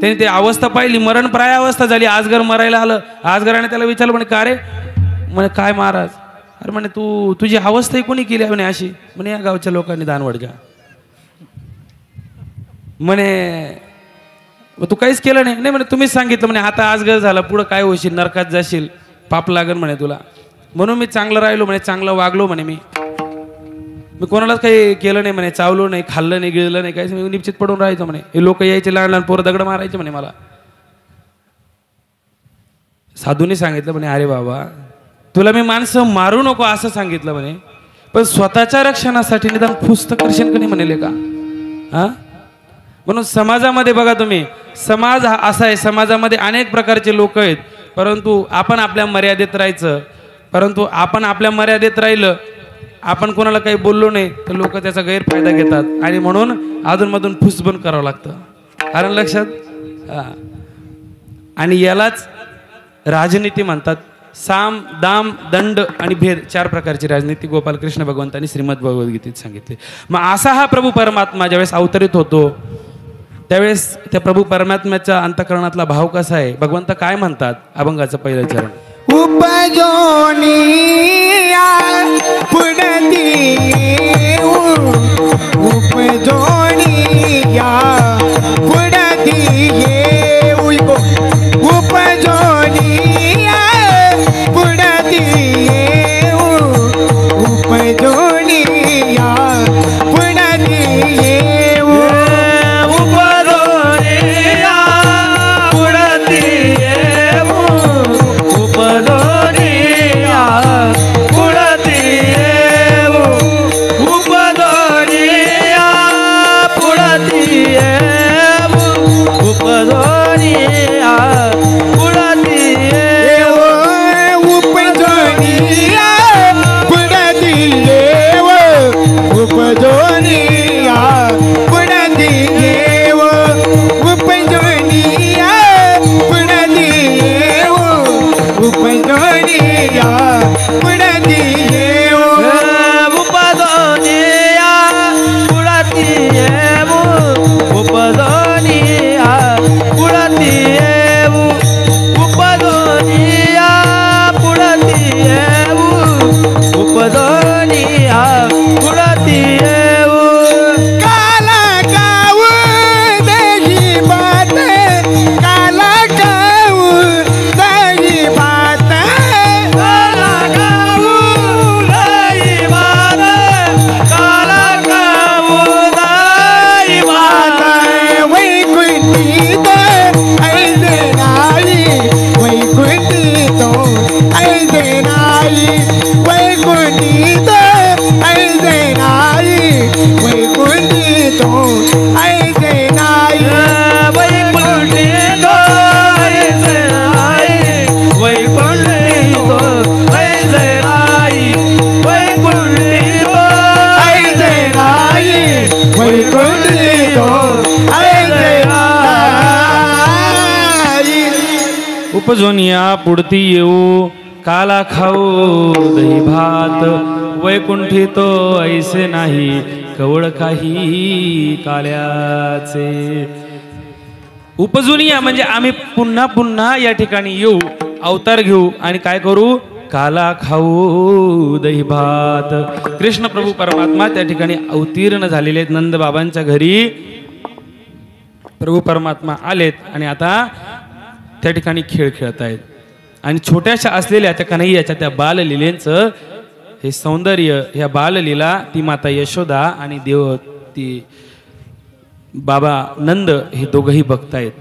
त्याने ते अवस्था पाहिली, मरणप्राय अवस्था झाली, आजगर मरायला आलं. आजगराने त्याला विचारलं म्हणे का रे? म्हणे काय महाराज? अरे म्हणे तुझी अवस्था कोणी केली म्हणे अशी? म्हणे या गावच्या लोकांनी दानवडगा. म्हणे तू काहीच केलं नाही? नाही म्हणे तुम्हीच सांगितलं म्हणे, आता आजगर झाला, पुढं काय होशील, नरकात जाशील, पाप लागन म्हणे तुला, म्हणून मी चांगलं राहिलो म्हणे, चांगलं वागलो म्हणे, मी कोणालाच काही केलं नाही म्हणे, चावलो नाही, खाल्लं नाही, गिळलं नाही, काही मी निश्चित पडून राहायचं म्हणे. हे लोक यायचे, लहान लहान पोरं दगड मारायचे म्हणे मला. साधूने सांगितलं म्हणे अरे बाबा, तुला मी माणसं मारू नको असं सांगितलं म्हणे, पण स्वतःच्या रक्षणासाठी निदान फुस्त करशील का नाही म्हणले का? म्हणून समाजामध्ये बघा तुम्ही, समाज हा असा आहे, समाजामध्ये अनेक प्रकारचे लोक आहेत. परंतु आपण आपल्या मर्यादेत राहायचं. परंतु आपण आपल्या मर्यादेत राहिलं, आपण कोणाला काही बोललो नाही तर लोक त्याचा गैरफायदा घेतात आणि म्हणून अधूनमधून फुसबन करावं लागतं. कारण लक्षात आणि यालाच राजनीती म्हणतात. साम दाम दंड आणि भेद 4 प्रकारची राजनीती गोपाल कृष्ण भगवंतांनी श्रीमद भगवद्गीतेत सांगितले. मग असा हा प्रभू परमात्मा ज्यावेळेस अवतरित होतो त्यावेळेस त्या प्रभू परमात्म्याच्या अंतःकरणातला भाव कसा आहे, भगवंत काय म्हणतात? अभंगाचं पहिलं चरण. उपजोनिया पुढती उपजोनिया पुढती उपजोनिया पुढती उपजोनिया पुढती उपजोनिया पुढती येऊ काला खाऊ दही भात वैकुंठी तो ऐसे नाही कवळ काही काल्याचे. उपजुनिया म्हणजे आम्ही पुन्हा पुन्हा या ठिकाणी येऊ, अवतार घेऊ आणि काय करू? काला खाऊ दही भात. कृष्ण प्रभू परमात्मा त्या ठिकाणी अवतीर्ण झालेले आहेत. नंद बाबांच्या घरी प्रभू परमात्मा आलेत आणि आता त्या ठिकाणी खेळ खेळत आहेत. आणि छोट्याशा असलेल्या त्या कन्हैयाच्या त्या बाललीलेंचं हे सौंदर्य, ह्या बाललीला ती माता यशोदा आणि देव ती बाबा नंद हे दोघंही बघतायत.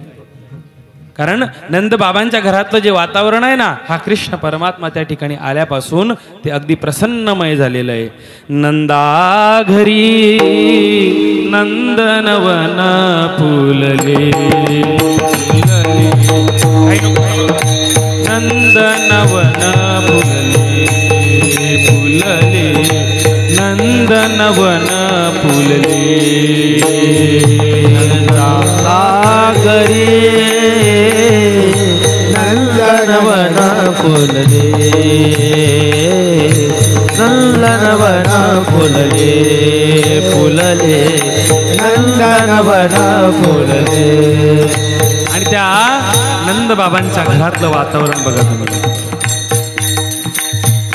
कारण नंद बाबांच्या घरातलं जे वातावरण आहे ना, हा कृष्ण परमात्मा त्या ठिकाणी आल्यापासून ते अगदी प्रसन्नमय झालेलं आहे. नंदा घरी नंदनवन फुलले नंदनवन फुलले फुलले नंदनवन फुलले घरी नंदनवन फुलले नंदनवन फुलले फुलले नंदनवन फुलले. आणि त्या नंद बाबांच्या घरातलं वातावरण बघा तुम्ही.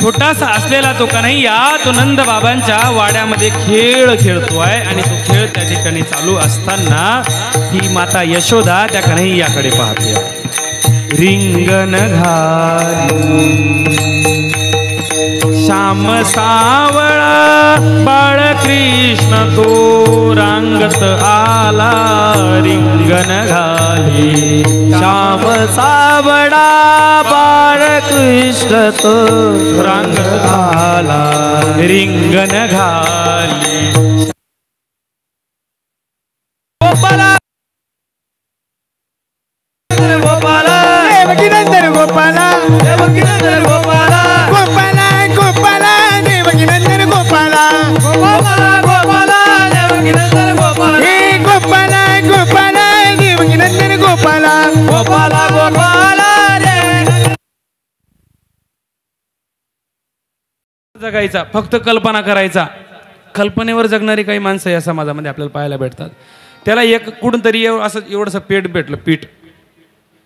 छोटासा असलेला तो कन्हैया तो नंद बाबांच्या वाड्यामध्ये खेळ खेळतोय आणि तो खेळ त्या ठिकाणी चालू असताना ही माता यशोदा त्या कन्हैयाकडे पाहते. रिंगण घाली श्याम सावळा बाळ कृष्ण तो रांगत आला. रिंगण घाली श्याम सावळा बाळ कृष्ण तो रांगत आला. रिंगण घाली गोपाला गोपाल गोपाला रे. जगायचा, फक्त कल्पना करायचा. कल्पनेवर जगणारी काही माणसं या समाजामध्ये आपल्याला पाहायला भेटतात. त्याला एक कुठून तरी असं एवढंसं पीठ भेटलं, पीठ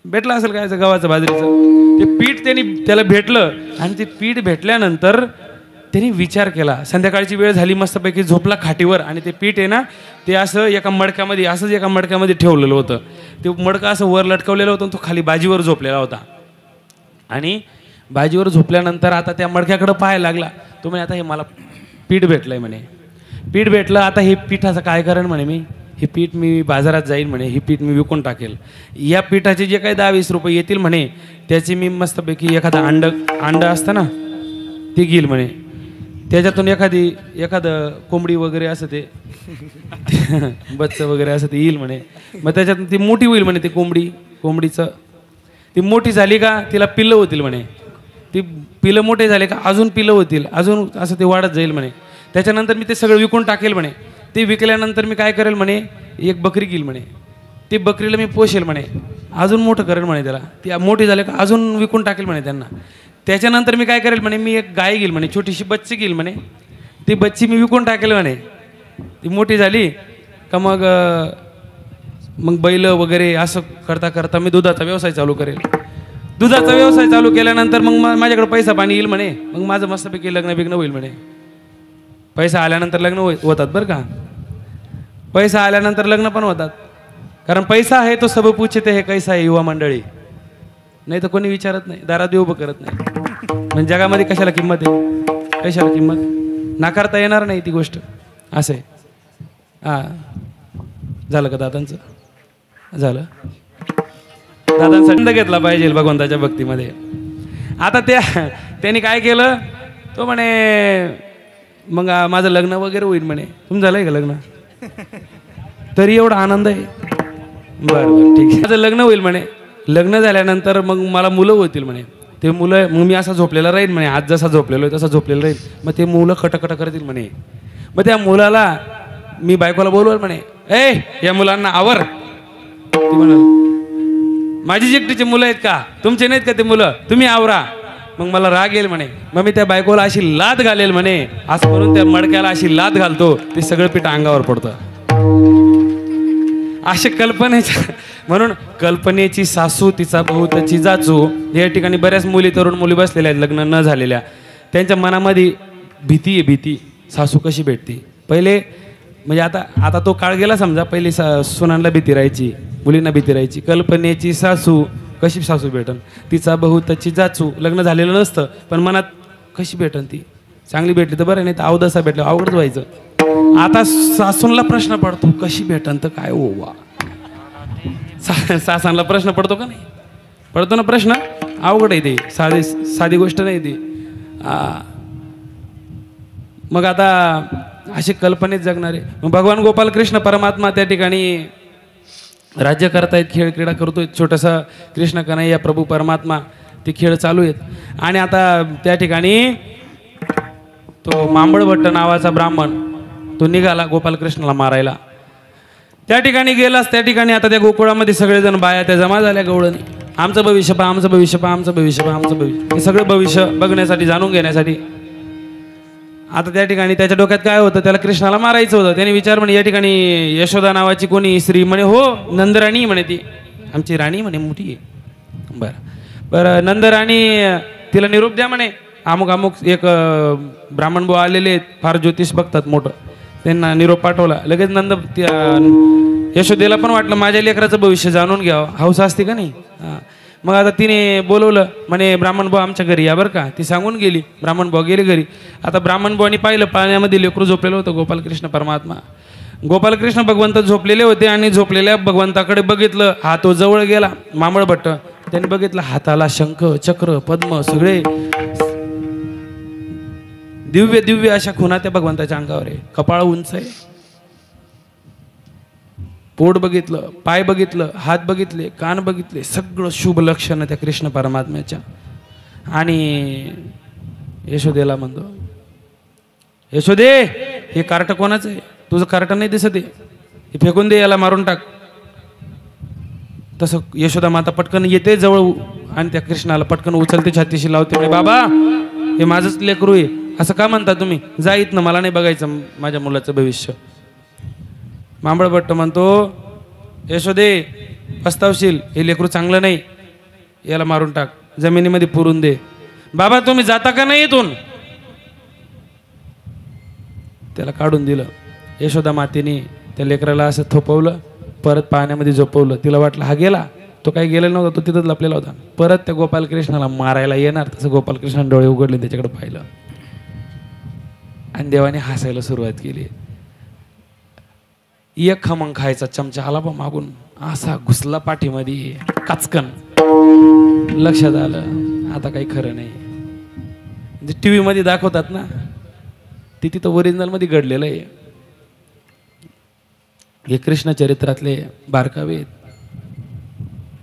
भेटलं असेल काय गव्हाचं बाजरीचं, ते पीठ त्याला भेटलं. आणि ते पीठ भेटल्यानंतर त्यांनी विचार केला. संध्याकाळची वेळ झाली, मस्तपैकी झोपला खाटीवर. आणि ते पीठ आहे ना, ते असं एका मडक्यामध्ये ठेवलेलं होतं. ते मडकं असं वर लटकवलेलं होतं, तो खाली बाजीवर झोपलेला होता. आणि बाजीवर झोपल्यानंतर आता त्या मडक्याकडं पाहायला लागला. तो म्हणे आता हे मला पीठ भेटलंय म्हणे, पीठ भेटलं, आता हे पिठाचं काय करेन म्हणे, हे पीठ मी बाजारात जाईन म्हणे, हे पीठ मी विकून टाकेल. या पिठाचे जे काही 10-20 रुपये येतील म्हणे, त्याची मी मस्तपैकी एखादं अंड असतं ना ते घेईल म्हणे, त्याच्यातून एखादं कोंबडी वगैरे असं ते बच्चं वगैरे असं ते येईल म्हणे. मग त्याच्यातून ती मोठी होईल म्हणे, ती कोंबडीचं ती मोठी झाली का तिला पिल्लं होतील म्हणे, ती पिलं मोठे झाले का अजून पिलं होतील, अजून असं ते वाढत जाईल म्हणे. त्याच्यानंतर मी ते सगळं विकून टाकेल म्हणे. ते विकल्यानंतर मी काय करेल म्हणे, एक बकरी घेईल म्हणे, ते बकरीला मी पोषेल म्हणे, अजून मोठं करेल म्हणे त्याला, ती मोठी झाले का अजून विकून टाकेल म्हणे त्यांना. त्याच्यानंतर मी काय करेल म्हणे, मी एक गाय घेईल म्हणे, छोटीशी बच्ची घेईल म्हणे, ती बच्ची मी विकून टाकेल म्हणे. ती मोठी झाली का मग बैल वगैरे असं करता करता मी दुधाचा व्यवसाय चालू करेल. दुधाचा व्यवसाय चालू केल्यानंतर मग माझ्याकडे पैसा पाणी येईल म्हणे, मग माझं मस्तपैकी लग्न होईल म्हणे. पैसा आल्यानंतर लग्न होतात बरं का, पैसा आल्यानंतर लग्न पण होतात. कारण पैसा आहे तो सब पूछते है कैसा आहे युवा मंडळी, नाही तर कोणी विचारत नाही, दारात उभं करत नाही. म्हणजे जगामध्ये कशाला किंमत आहे, कशाला किंमत नाकारता येणार नाही ती गोष्ट. असं आहे. झालं का दादांचं, झालं. दादांचा छंद घेतला पाहिजे भगवंताच्या भक्तीमध्ये. आता त्यांनी काय केलं, तो म्हणे मग माझं लग्न वगैरे होईल म्हणे. तुमचं झालंय का लग्न, तरी एवढा आनंद आहे. बरं ठीक आहे, माझं लग्न होईल म्हणे. लग्न झाल्यानंतर मग मला मुलं होतील म्हणे. ते मुलं मग मी असा झोपलेला राहील म्हणे, आज जसा झोपलेलो आहे तसा झोपलेला राहील. मग ते मुलं खटखट करतील म्हणे. मग त्या मुलाला मी बायकोला बोलवल म्हणे, ए या मुलांना आवर. ती म्हणाल माझी एकटीची मुलं आहेत का, तुमचे नाहीत का ते मुलं, तुम्ही आवरा. मग मला राग येईल म्हणे. मग मी त्या बायकोला अशी लात घालेल म्हणे, असं म्हणून त्या मडक्याला अशी लात घालतो, ते सगळं पीठ अंगावर पडतं. असे म्हणून कल्पनेची सासू तिचा भाऊ त्याची जाचू. या ठिकाणी बऱ्याच तरुण मुली बसलेल्या आहेत लग्न न झालेल्या. त्यांच्या मनामध्ये भीती आहे, भीती. सासू कशी भेटते पहिले, म्हणजे आता तो काळ गेला समजा. पहिले सुनांना भीती राहायची, मुलींना भीती राहायची. कल्पनेची सासू कशी सासू भेटन, तिचा भाऊ त्याची जाचू. लग्न झालेलं नसतं पण मनात कशी भेटन ती, चांगली भेटली तर बरं, नाही तर अवदसा भेटलं अवघडच व्हायचं. आता सासूंना प्रश्न पडतो कशी भेटन तर काय ओवा. सासांना प्रश्न पडतो का नाही, पडतो ना प्रश्न. अवघड आहे ते, साधी गोष्ट नाही ती. मग आता अशी कल्पनेत जगणारे मग भगवान गोपाल कृष्ण परमात्मा त्या ठिकाणी राज्य करतायत, खेळ क्रीडा करतोय. छोटासा कृष्ण कन्हैया प्रभू परमात्मा ते खेळ चालू आहेत. आणि आता त्या ठिकाणी तो मांबळ भट्ट नावाचा ब्राह्मण तो निघाला गोपालकृष्णाला मारायला. त्या ठिकाणी गेलास, त्या ठिकाणी आता त्या गोकुळामध्ये सगळेजण बाया त्या जमा झाल्या गवळणी. आमचं भविष्य पहा, आमचं भविष्य पहा, आमचं भविष्य पहा, आमचं भविष्य. हे सगळं भविष्य बघण्यासाठी, जाणून घेण्यासाठी. आता त्या ठिकाणी त्याच्या डोक्यात काय होतं, त्याला कृष्णाला मारायचं होतं. त्याने विचार म्हणे या ठिकाणी यशोदा नावाची कोणी स्त्री म्हणे, हो नंदराणी म्हणे, ती आमची राणी म्हणे, मोठी आहे. बरं नंदराणी, तिला निरोप द्या म्हणे. अमुक एक ब्राह्मण बुवा आलेले आहेत, फार ज्योतिष बघतात मोठं. त्यांना निरोप पाठवला. लगेच यशोदेला पण वाटलं माझ्या लेकराचं भविष्य जाणून घ्यावं, हौस असते का नाही. मग आता तिने बोलवलं म्हणे ब्राह्मण बुवा आमच्या घरी या बरं का. ती सांगून गेली. ब्राह्मण बुवा गेले घरी. आता ब्राह्मण बुवानी पाहिलं पाण्यामध्ये लेकरू झोपलेलं होतं, गोपालकृष्ण परमात्मा. गोपालकृष्ण भगवंत झोपलेले होते आणि झोपलेल्या भगवंताकडे बघितलं. हा तो जवळ गेला मांबळ भट्ट. त्यांनी बघितलं हाताला शंख चक्र पद्म सगळे दिव्य दिव्य अशा खुणा त्या भगवंताच्या अंगावर आहे. कपाळ उंच आहे, पोट बघितलं, पाय बघितलं, हात बघितले, कान बघितले, सगळं शुभ लक्षण त्या कृष्ण परमात्म्याच्या. आणि यशोदेला म्हणतो, यशोदे हे कार्ट कोणाचं आहे, तुझं कार्ट नाही दिसत आहे, हे फेकून दे, याला मारून टाक. तसं यशोदा माता पटकन येते जवळ आणि त्या कृष्णाला पटकन उचलते, छातीशी लावते, म्हणे बाबा हे माझंच लेकरू आहे, असं का म्हणता तुम्ही, जा इथनं, मला नाही बघायचं माझ्या मुलाचं भविष्य. मांबळभट्ट म्हणतो यशोदे पस्तावशील, हे लेकरू चांगलं नाही, याला मारून टाक, जमिनीमध्ये पुरून दे. बाबा तुम्ही जाता का नाही इथून? त्याला काढून दिलं. यशोदा मातेने त्या लेकराला असं थोपवलं, परत पाण्यामध्ये झोपवलं. तिला वाटलं हा गेला, तो काही गेलेला नव्हता, तो तिथंच लपलेला होता. परत त्या गोपालकृष्णाला मारायला येणार तसं गोपालकृष्णाने डोळे उघडले, त्याच्याकडे पाहिलं आणि देवाने हसायला सुरुवात केली. एक खमंग खायचा चमचा आला बा मागून, असा घुसला पाठीमध्ये, काचकन. लक्षात आलं आता काही खरं नाही. म्हणजे टीव्ही मध्ये दाखवतात ना, ते तिथं ओरिजिनल मध्ये घडलेलं आहे. हे कृष्ण चरित्रातले बारकावे आहेत.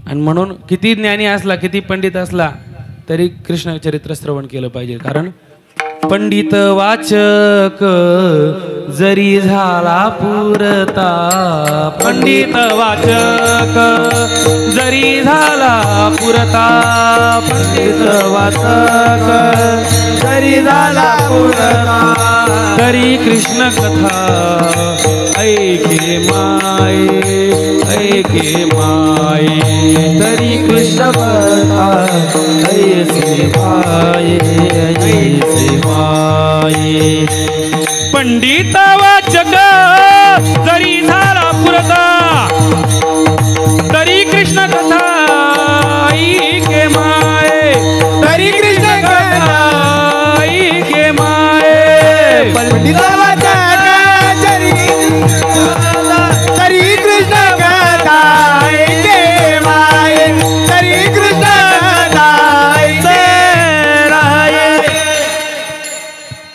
आणि म्हणून किती ज्ञानी असला, किती पंडित असला तरी कृष्ण चरित्र श्रवण केलं पाहिजे. कारण पंडित वाचक जरी झाला पुरता, पंडित वाचक जरी झाला पुरता, पंडित वाचक जरी झाला पुरता, तरी कृष्ण कथा ऐके माये, ऐके माये, तरी कृष्ण कथा ऐसे माये, ऐसे माये. पंडित वाचक जरी झाला पुरता, तरी कृष्ण कथा ऐके माये, तरी कृष्ण कथा ऐके माये. पंडित वाचक तरी कृष्ण कथा ऐके माये, तरी कृष्ण कथा ऐके राये.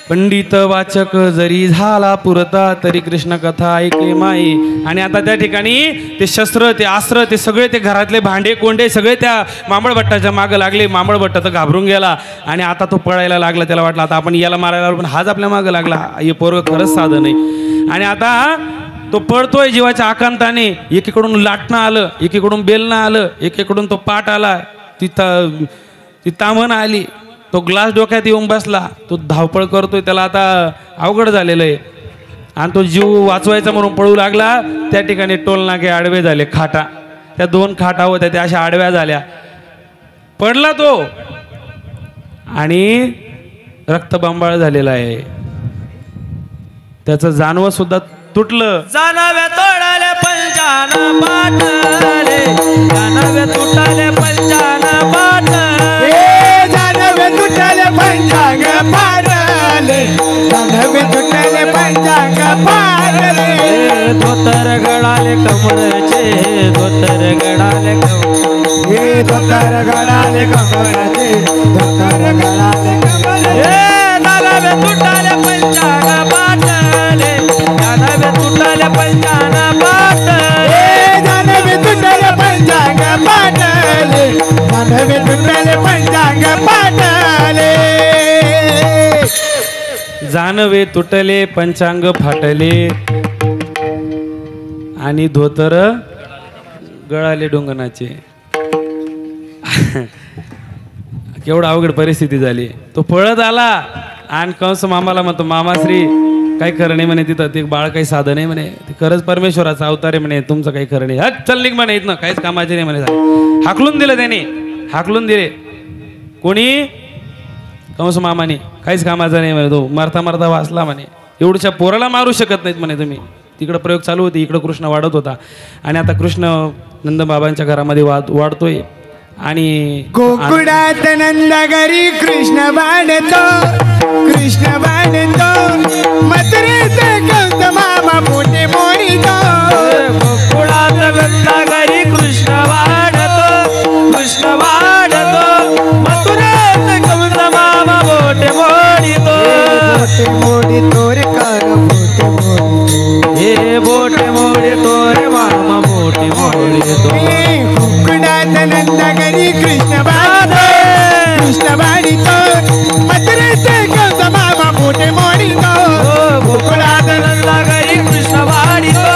पंडित वाचक जरी झाला पुरता, तरी कृष्ण कथा ऐके माई. आणि आता त्या ठिकाणी ते शस्त्र, ते अस्त्र, ते सगळे, ते घरातले भांडे कोंडे सगळे त्या मांबळभट्टाच्या मागं लागले. मांबळभट्ट तर घाबरून गेला आणि आता तो पळायला लागला. त्याला वाटलं आता आपण याला मारायला लागलो, पण हाच आपल्या मागं लागला, हे पोरग खरंच साधं नाही. आणि आता तो पळतोय जीवाच्या आकांताने. एकीकडून लाटणं आलं, एकीकडून बेलणं आलं, एकीकडून तो पाट आला, ती तामण आली, तो ग्लास डोक्यात येऊन बसला. तो धावपळ करतोय, त्याला आता अवघड झालेलं आहे. आणि तो जीव वाचवायचा म्हणून पळू लागला. त्या ठिकाणी टोलनाके आडवे झाले, खाटा, त्या 2 खाटा होत्या त्या अशा आडव्या झाल्या. पडला तो आणि रक्तबंबाळ झालेला आहे. त्याचं जानवं सुद्धा तुटलं. जानवे तोडले पंचान पाटले, जानवे तुटले पंचान पाटले, जानवे तुटले पंचांग पाडले, जानवे तुटले पंचांग पाडले. धोतर गळाले कमळचे, धोतर गळाले कमळ, धोतर गळाले कमळाचे, धोतर गळाले कमळाचे. जानवे तुटले पंचान पाटले, जानवे तुटले पंचान पाटले, जानवे तुटले पंचांग पाडले, जानवे तुटले पंचांग पाडले. जानवे तुटले पंचांग फाटले आणि धोतर गळाले डोंगणाचे. केवढा अवघड परिस्थिती झाली. तो पळत आला आणि कंस मामाला म्हणतो, मामाश्री काही खरं नाही म्हणे, तिथं ते बाळ काही साधं नाही म्हणे, ते खरंच परमेश्वराचा अवतार आहे म्हणे, तुमचं काही खरं नाही, हट चल निघ म्हणे इथनं, काहीच कामाचे नाही म्हणे. हाकलून दिलं त्याने, हाकलून दिले. कोणी? कंस मामाने. काहीच कामाचा नाही म्हणे, तो मरता मरता वाचला म्हणे. एवढ्या पोराला मारू शकत नाहीत म्हणे तुम्ही. तिकडं प्रयोग चालू होते, इकडं कृष्ण वाढत होता. आणि आता कृष्ण नंदबाबांच्या घरामध्ये वाढतोय. आणि गोकुळात नंद घरी कृष्ण वाढतो, कृष्ण वाढतो, मथुरेत कंस मामा मोठे मोडीतो. गोकुळात नंद घरी कृष्ण वाढतो, कृष्ण वाढतो, मथुरेत कंस मामा मोठे मोडीतो. मोठे मोडीतो रे कर मोठे मोडीतो, हे मोठे मोडीतो रे मामा मोठे मोडीतो. गोकुळात नंद घरी कृष्ण वाढतो, कृष्ण वाढितो, मथुरेत कंस मामा मोठे मोडीतो. गोकुळात नंद घरी कृष्ण वाढितो,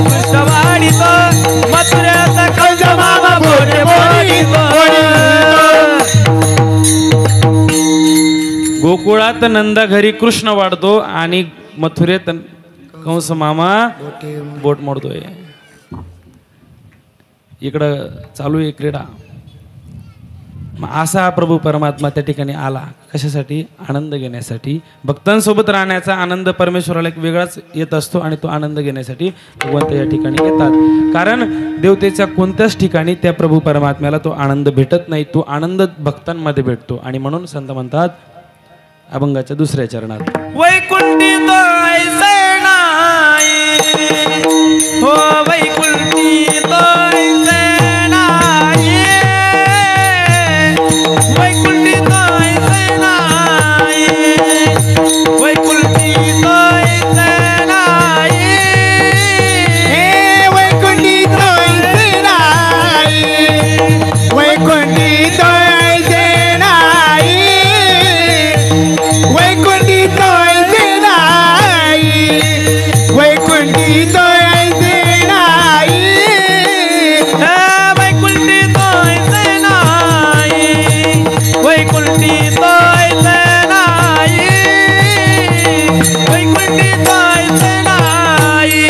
कृष्ण वाढितो, मथुरेत कंस मामा गोकुळात नंदा घरी कृष्ण वाढतो आणि मथुरेत कंस मामा बोट मोडतोय. इकडं चालू आहे क्रीडा. मग असा प्रभू परमात्मा त्या ठिकाणी आला. कशासाठी? आनंद घेण्यासाठी. भक्तांसोबत राहण्याचा आनंद परमेश्वराला एक वेगळाच येत असतो आणि तो आनंद घेण्यासाठी भगवंत या ठिकाणी येतात. कारण देवतेच्या कोणत्याच ठिकाणी त्या प्रभू परमात्म्याला तो आनंद भेटत नाही. तो आनंद भक्तांमध्ये भेटतो. आणि म्हणून संत म्हणतात अभंगाच्या दुसऱ्या चरणात, वैकुंठी तो ऐसे नाही, हो वैकुंठी तो ऐसे नाही, वैकुंठी तो ऐसे नाही, वैकुंठी तो ऐसे नाही, हे वैकुंठी तो ऐसे नाही, वैकुंठी तो ऐसे नाही, वैकुंठी तो ऐसे नाही, वैकुंठी तो ऐसे नाही, वैकुंठी तो ऐसे नाही, वैकुंठी तो ऐसे नाही, वैकुंठी तो ऐसे नाही,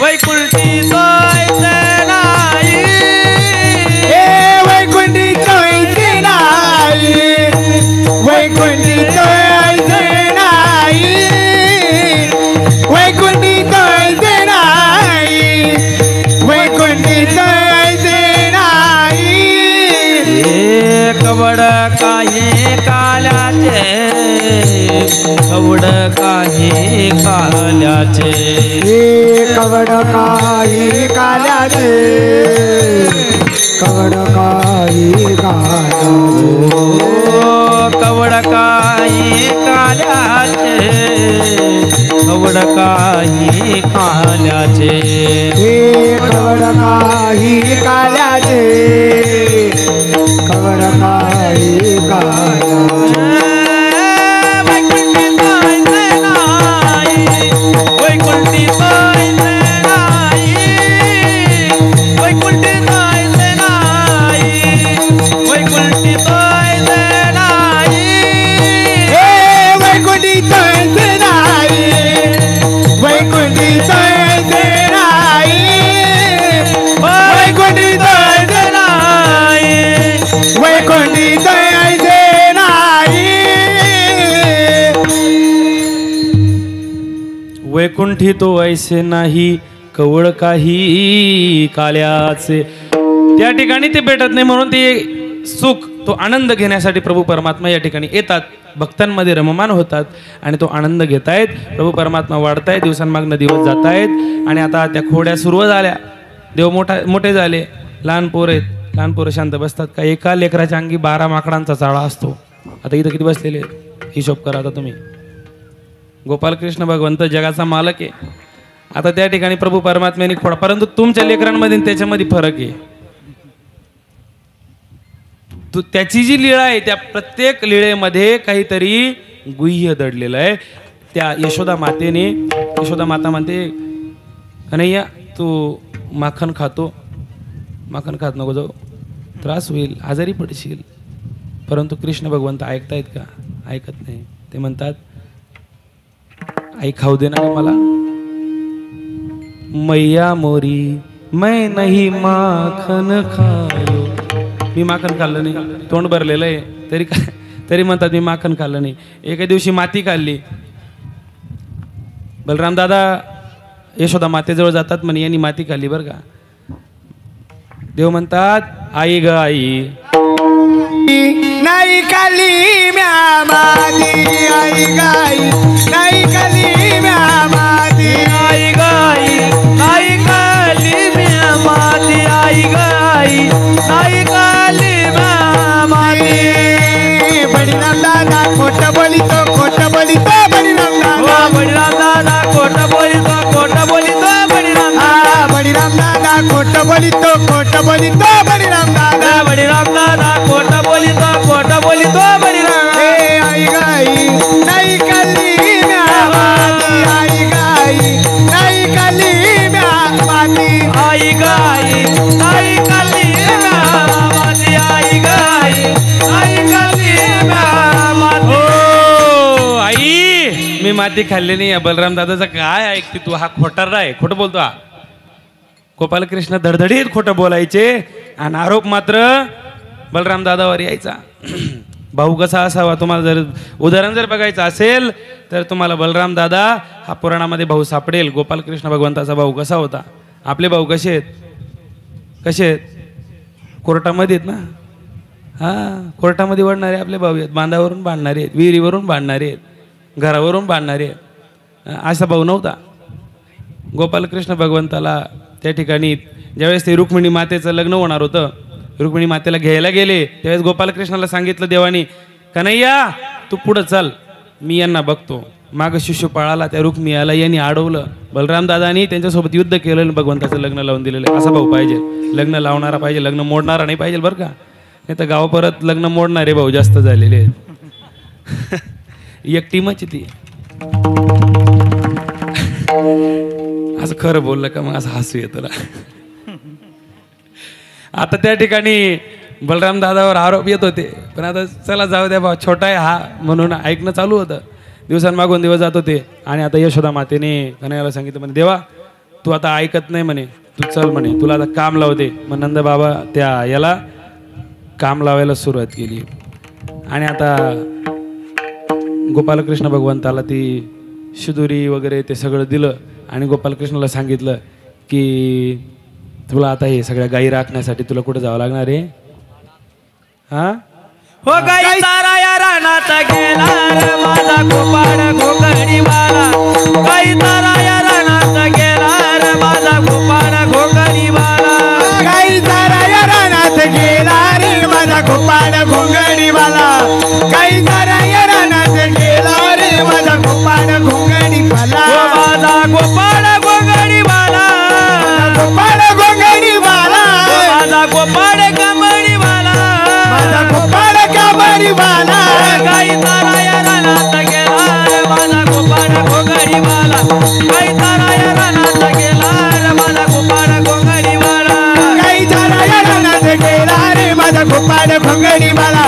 वैकुंठी तो ऐसे नाही, हे वैकुंठी तो ऐसे नाही, वैकुंठी तो ऐसे नाही, वैकुंठी तो ऐसे नाही, वैकुंठी तो ऐसे नाही. कवड काही काल्याचे, कवड काही काल्याचे, हे कवड काही काल्याचे, कवड काही काल्याचे, ओ कवड काही काल्याचे, कवड काही काल्याचे, हे कवड काही काल्याचे, कवड काही काल्याचे. वैकुंठी तो ऐसे नाही, वैकुंठी तो ऐसे नाही, वैकुंठी तो ऐसे नाही, वैकुंठी तो ऐसे नाही, हे वैकुंठी तो ऐसे नाही, वैकुंठी तो ऐसे नाही, वैकुंठी तो ऐसे नाही, वैकुंठी तो ऐसे नाही. वैकुंठी तो ऐसे नाही, कवळ काही काल्याचे. त्या ठिकाणी ते भेटत नाही म्हणून ते सुख, तो आनंद घेण्यासाठी प्रभू परमात्मा या ठिकाणी येतात. भक्तांमध्ये रममान होतात आणि तो आनंद घेतायत. प्रभू परमात्मा वाढतायत, दिवसांमागनं दिवस जात आहेत. आणि आता त्या खोड्या सुरू झाल्या. देव मोठे झाले. लहान पोर आहेत. लहान पोरं शांत बसतात का? एका लेकराच्या अंगी 12 माकडांचा चाळा असतो. आता इथं किती बसलेले आहेत? हिशोब करा आता तुम्ही. गोपालकृष्ण भगवंत जगाचा मालक आहे. आता त्या ठिकाणी प्रभू परमात्म्याने खोडा, परंतु तुमच्या लेकरांमध्ये आणि त्याच्यामध्ये फरक आहे. त्याची जी लीळा आहे त्या प्रत्येक लीळेमध्ये काहीतरी गुह्य दडलेलं आहे. त्या यशोदा मातेने, यशोदा माता म्हणते कन्हैया तू माखन खातो, माखन खात नको जाऊ, त्रास होईल, आजारी पडशील. परंतु कृष्ण भगवंत ऐकतायत का? ऐकत नाही. ते म्हणतात आई खाऊ दे ना मला. मैया मोरी मैं नहीं माखन खायो. मी माखन खाल्लं नाही, तोंड भरलेलं आहे तरी म्हणतात मी माखन खाल्लं नाही. एका दिवशी माती खाल्ली. बलराम दादा यशोदा मातेजवळ जातात, म्हणे यांनी माती खाल्ली बरं का. देव म्हणतात आई ग आई, नाही खाली म्या माती, आई गाई नाही खाली म्या माती, आई गाई नाही खाली म्या माती, आई गाई नाही खाली म्या माती. बळीराम दादा खोट बोलितो, खोट बोलितो बळीराम दादा, बळीराम दादा खोट बोलितो, खोट बोलितो बळीराम दादा, बळीराम दादा खोट बोलितो, खोट बोलितो बळीराम दादा, बळीराम दादा खोट बोलितो, खोट बोलितो बळीराम. हे आई गाई नाही खाली म्या माती, आई गाई नाही खाली म्या माती, आई गाई नाही खाली म्या माती, आई गाई नाही खाली म्या माती. माती खाल्ली नाही. बलराम दादाचा काय ऐकते तू? हा खोटारडा आहे, खोटं बोलतो हा. गोपालकृष्ण धडधडीत खोटं बोलायचे आणि आरोप मात्र बलराम दादावर यायचा. भाऊ कसा असावा तुम्हाला जर उदाहरण जर बघायचं असेल तर तुम्हाला बलराम दादा हा पुराणामध्ये भाऊ सापडेल. गोपालकृष्ण भगवंताचा भाऊ कसा होता? आपले भाऊ कसे आहेत? कसे आहेत? कोर्टामध्ये आहेत ना. हां, कोर्टामध्ये वडणारे आपले भाऊ आहेत. बांधावरून बांधणारे आहेत, विहिरीवरून बांधणारे आहेत, घरावरून बांधणारे आहेत. असा भाऊ नव्हता. गोपालकृष्ण भगवंताला त्या ठिकाणी ज्यावेळेस ते रुक्मिणी मातेचं लग्न होणार होतं, रुक्मिणी मातेला घ्यायला गेले त्यावेळेस गोपालकृष्णाला सांगितलं देवानी, कन्हैया तू पुढं चल, मी यांना बघतो. मागं शिशुपाळाला त्या रुक्मियाला यांनी अडवलं. बलराम दादानी त्यांच्यासोबत युद्ध केलं, भगवंताचं लग्न लावून दिलेलं. असा भाऊ पाहिजे, लग्न लावणारा पाहिजे, लग्न मोडणारा नाही पाहिजे बरं का. नाही तर गाव परत लग्न मोडणारे भाऊ जास्त झालेले आहेत. एक टीमच ती. असं खरं बोललं का मग असं हसू येतं. आता त्या ठिकाणी बलराम दादावर आरोप येत होते, पण आता चला जाऊ द्या बा, छोटा आहे हा म्हणून ऐकणं चालू होतं. दिवसांमागून दिवस जात होते आणि आता यशोदा मातेने कन्हैयाला सांगितलं म्हणे, देवा तू आता ऐकत नाही म्हणे, तू चल म्हणे, तुला आता काम लावते. मग नंद बाबा त्या याला काम लावायला सुरुवात केली. आणि आता गोपालकृष्ण भगवंताला ती शिदुरी वगैरे ते सगळं दिलं आणि गोपालकृष्णाला सांगितलं की तुला आता हे सगळ्या गायी राखण्यासाठी तुला कुठे जावं लागणार आहे. हा हो गाई चाराया रानात गेला रे माझा गोपाळ घोगडीवाला. गाई चाराया रानात गेला रे माझा गोपाळ घोगडीवाला. गाई चाराया रानात गेला रे माझा गोपाळ घोंगडीवाला. गाई चाराया रानात गेला रे माझा गोपाळ घोंगडीवाला. हो माझा गोपाळ घोगडीवाला. गोपाळ घोंगडीवाला. माझा गोपाळ कमळीवाला. माझा गोपाळ कामडीवाला. गाई चाराया रानात गेला रे माझा गोपाळ घोगडीवाला. गाई चाराया रानात गेला रे माझा गोपाळ घोगडीवाला. गाई चाराया रानात गेला रे माझा गोपाळ घोंगडीवाला.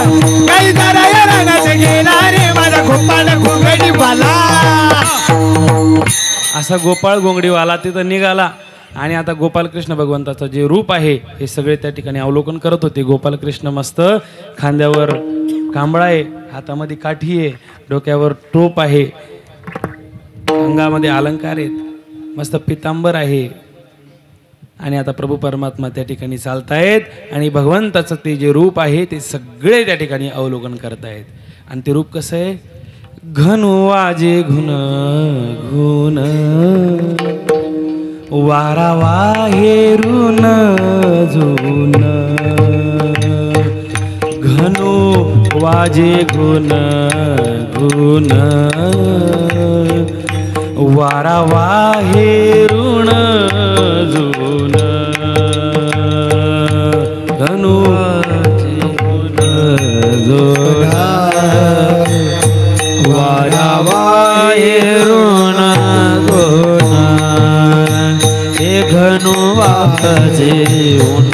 गाई चाराया रानात गेला रे माझा गोपाळ घोंगडीवाला. असा गोपाळ घोंगडीवाला तिथं निघाला. आणि आता गोपालकृष्ण भगवंताचं जे रूप आहे हे सगळे त्या ठिकाणी अवलोकन करत होते. गोपालकृष्ण मस्त खांद्यावर कांबळा आहे, हातामध्ये काठी आहे, डोक्यावर टोप आहे, अंगामध्ये अलंकार आहेत, मस्त पितांबर आहे. आणि आता प्रभू परमात्मा त्या ठिकाणी चालतायत आणि भगवंताचं ते जे रूप आहे ते सगळे त्या ठिकाणी अवलोकन करतायत. आणि ते रूप कसं आहे? घन वाजे घुन घुन वारा वाहेरून झुन. घनो वाजे घुन घुन वारा वाहेरून झुन. घनो वाजे घुन झुन वारा वाहेरून झुन. हे घनु वाजे उन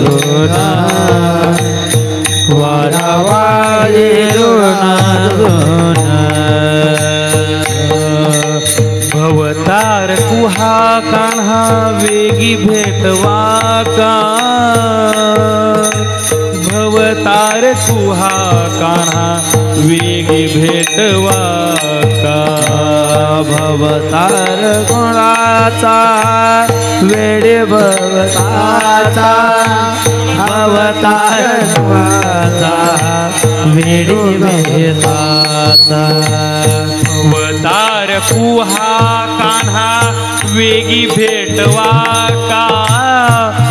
झुन वारा वाहेरून झुन. भवतार कुहा कान्हा वेगी भेटवा का. भवतार कुहा कान्हा वेगी भेटवा का. भवतार गुणाचा वेडे भवताचा. भवतार गुणाचा वेडे भेटाचा. भवतार कुहा कान्हा वेगी भेटवा का.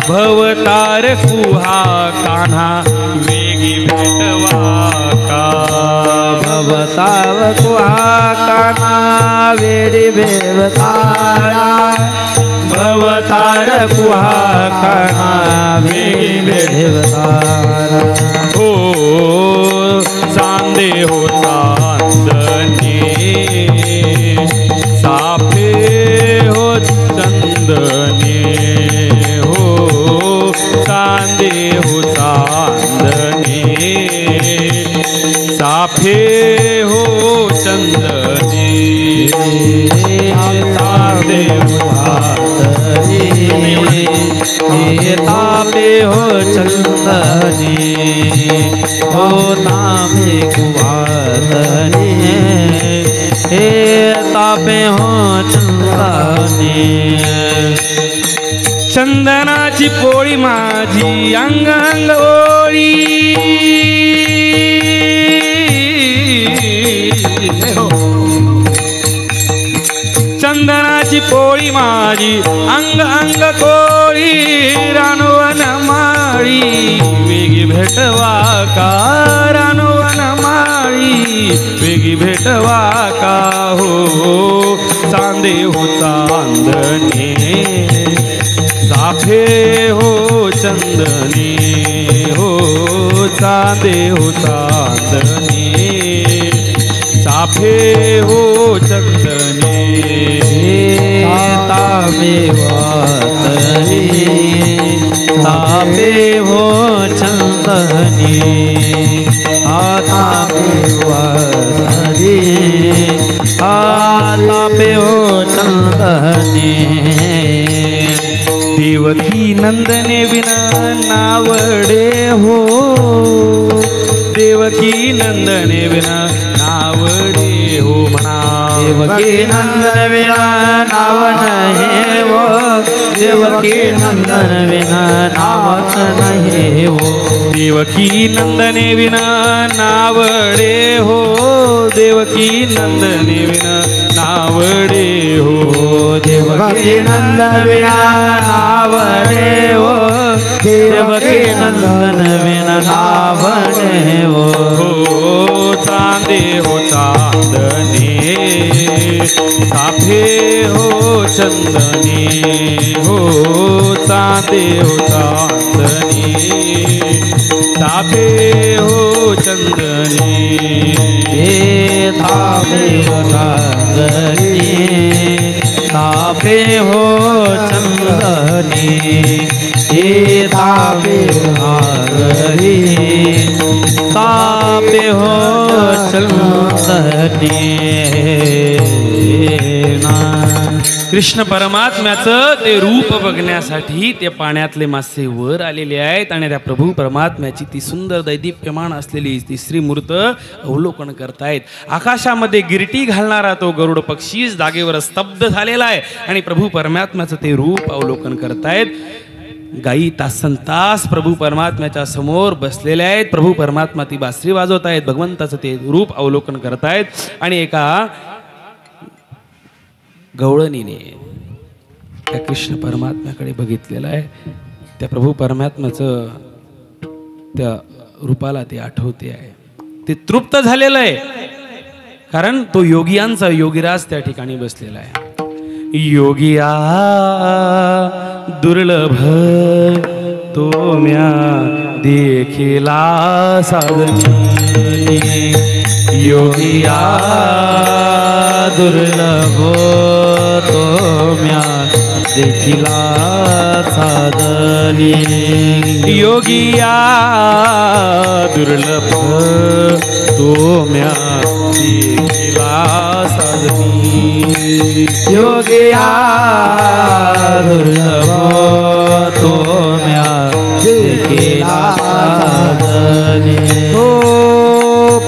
भवतार कुहा कान्हा वेगी भेटवा का. भवतार कुहा कान्हा वेडी भेटवारा. भवतार कुहा कान्हा वेडी भेटवारा. हो चांदे हो चांदणे साफे हो चंदने. हो चांदे हो चांदने साफे हो चंदने. हे तापे हो चंदने हो तापे कुवादने हे तापे हो चंदने चंदनाची पोळी माझी अंग अंग ओळी चंदनाची पोळी माझी अंग अंग कोळी रानवन माळी वेगी भेटवा का रानवन माळी वेगी भेटवा का हो चांदे हो चांदणे चाफे हो चंदने हो चांदे हो चांदने चाफे हो चंदने तापे वातने तापे हो चंदने तापे वातने तापे हो चंदने देवकी नंदने विना नावडे हो देवकी नंदने विना नावडे हो म्हणा देवकी नंदन विना नाव नाही हो देवकी नंदन विना नावच नाही हो देवकी नंदने विना नावडे हो देवकी नंदने विना नावडे हो देवकी नंदन विना नावडे हो देवकी नंदन विना नावडे हो चांदे हो चांदने चाफे हो चंदने हो चांदे हो चांदने चाफे हो चंदने हे तापे हो चांदने तापे हो चंदने हे तापे हारही तापे हो चंदने कृष्ण परमात्म्याचं ते रूप बघण्यासाठी ते पाण्यातले मासे वर आलेले आहेत आणि त्या प्रभू परमात्म्याची ती सुंदर दैदिप्यमान असलेली ती श्रीमूर्त अवलोकन करतायत. आकाशामध्ये गिरटी घालणारा तो गरुड पक्षी जागेवर स्तब्ध झालेला आहे आणि प्रभू परमात्म्याचं ते रूप अवलोकन करतायत. गायी तासन तास प्रभू परमात्म्याच्या समोर बसलेले आहेत. प्रभू परमात्मा ती बासरी वाजवत आहेत, भगवंताचं ते रूप अवलोकन करतायत आणि एका गवळणीने त्या कृष्ण परमात्म्याकडे बघितलेलं आहे. त्या प्रभू परमात्म्याचं त्या रूपाला ते आठवते आहे. ते तृप्त झालेलं आहे कारण तो योगियांचा योगीराज त्या ठिकाणी बसलेला आहे. योगिया दुर्लभ तो म्या देखिला साधनी योगिया दुर्लभ तो म्या देखिला साधनी योगिया दुर्लभ तो म्या देखिला साधनी योगिया दुर्लभ तो म्या देखिला साधनी हो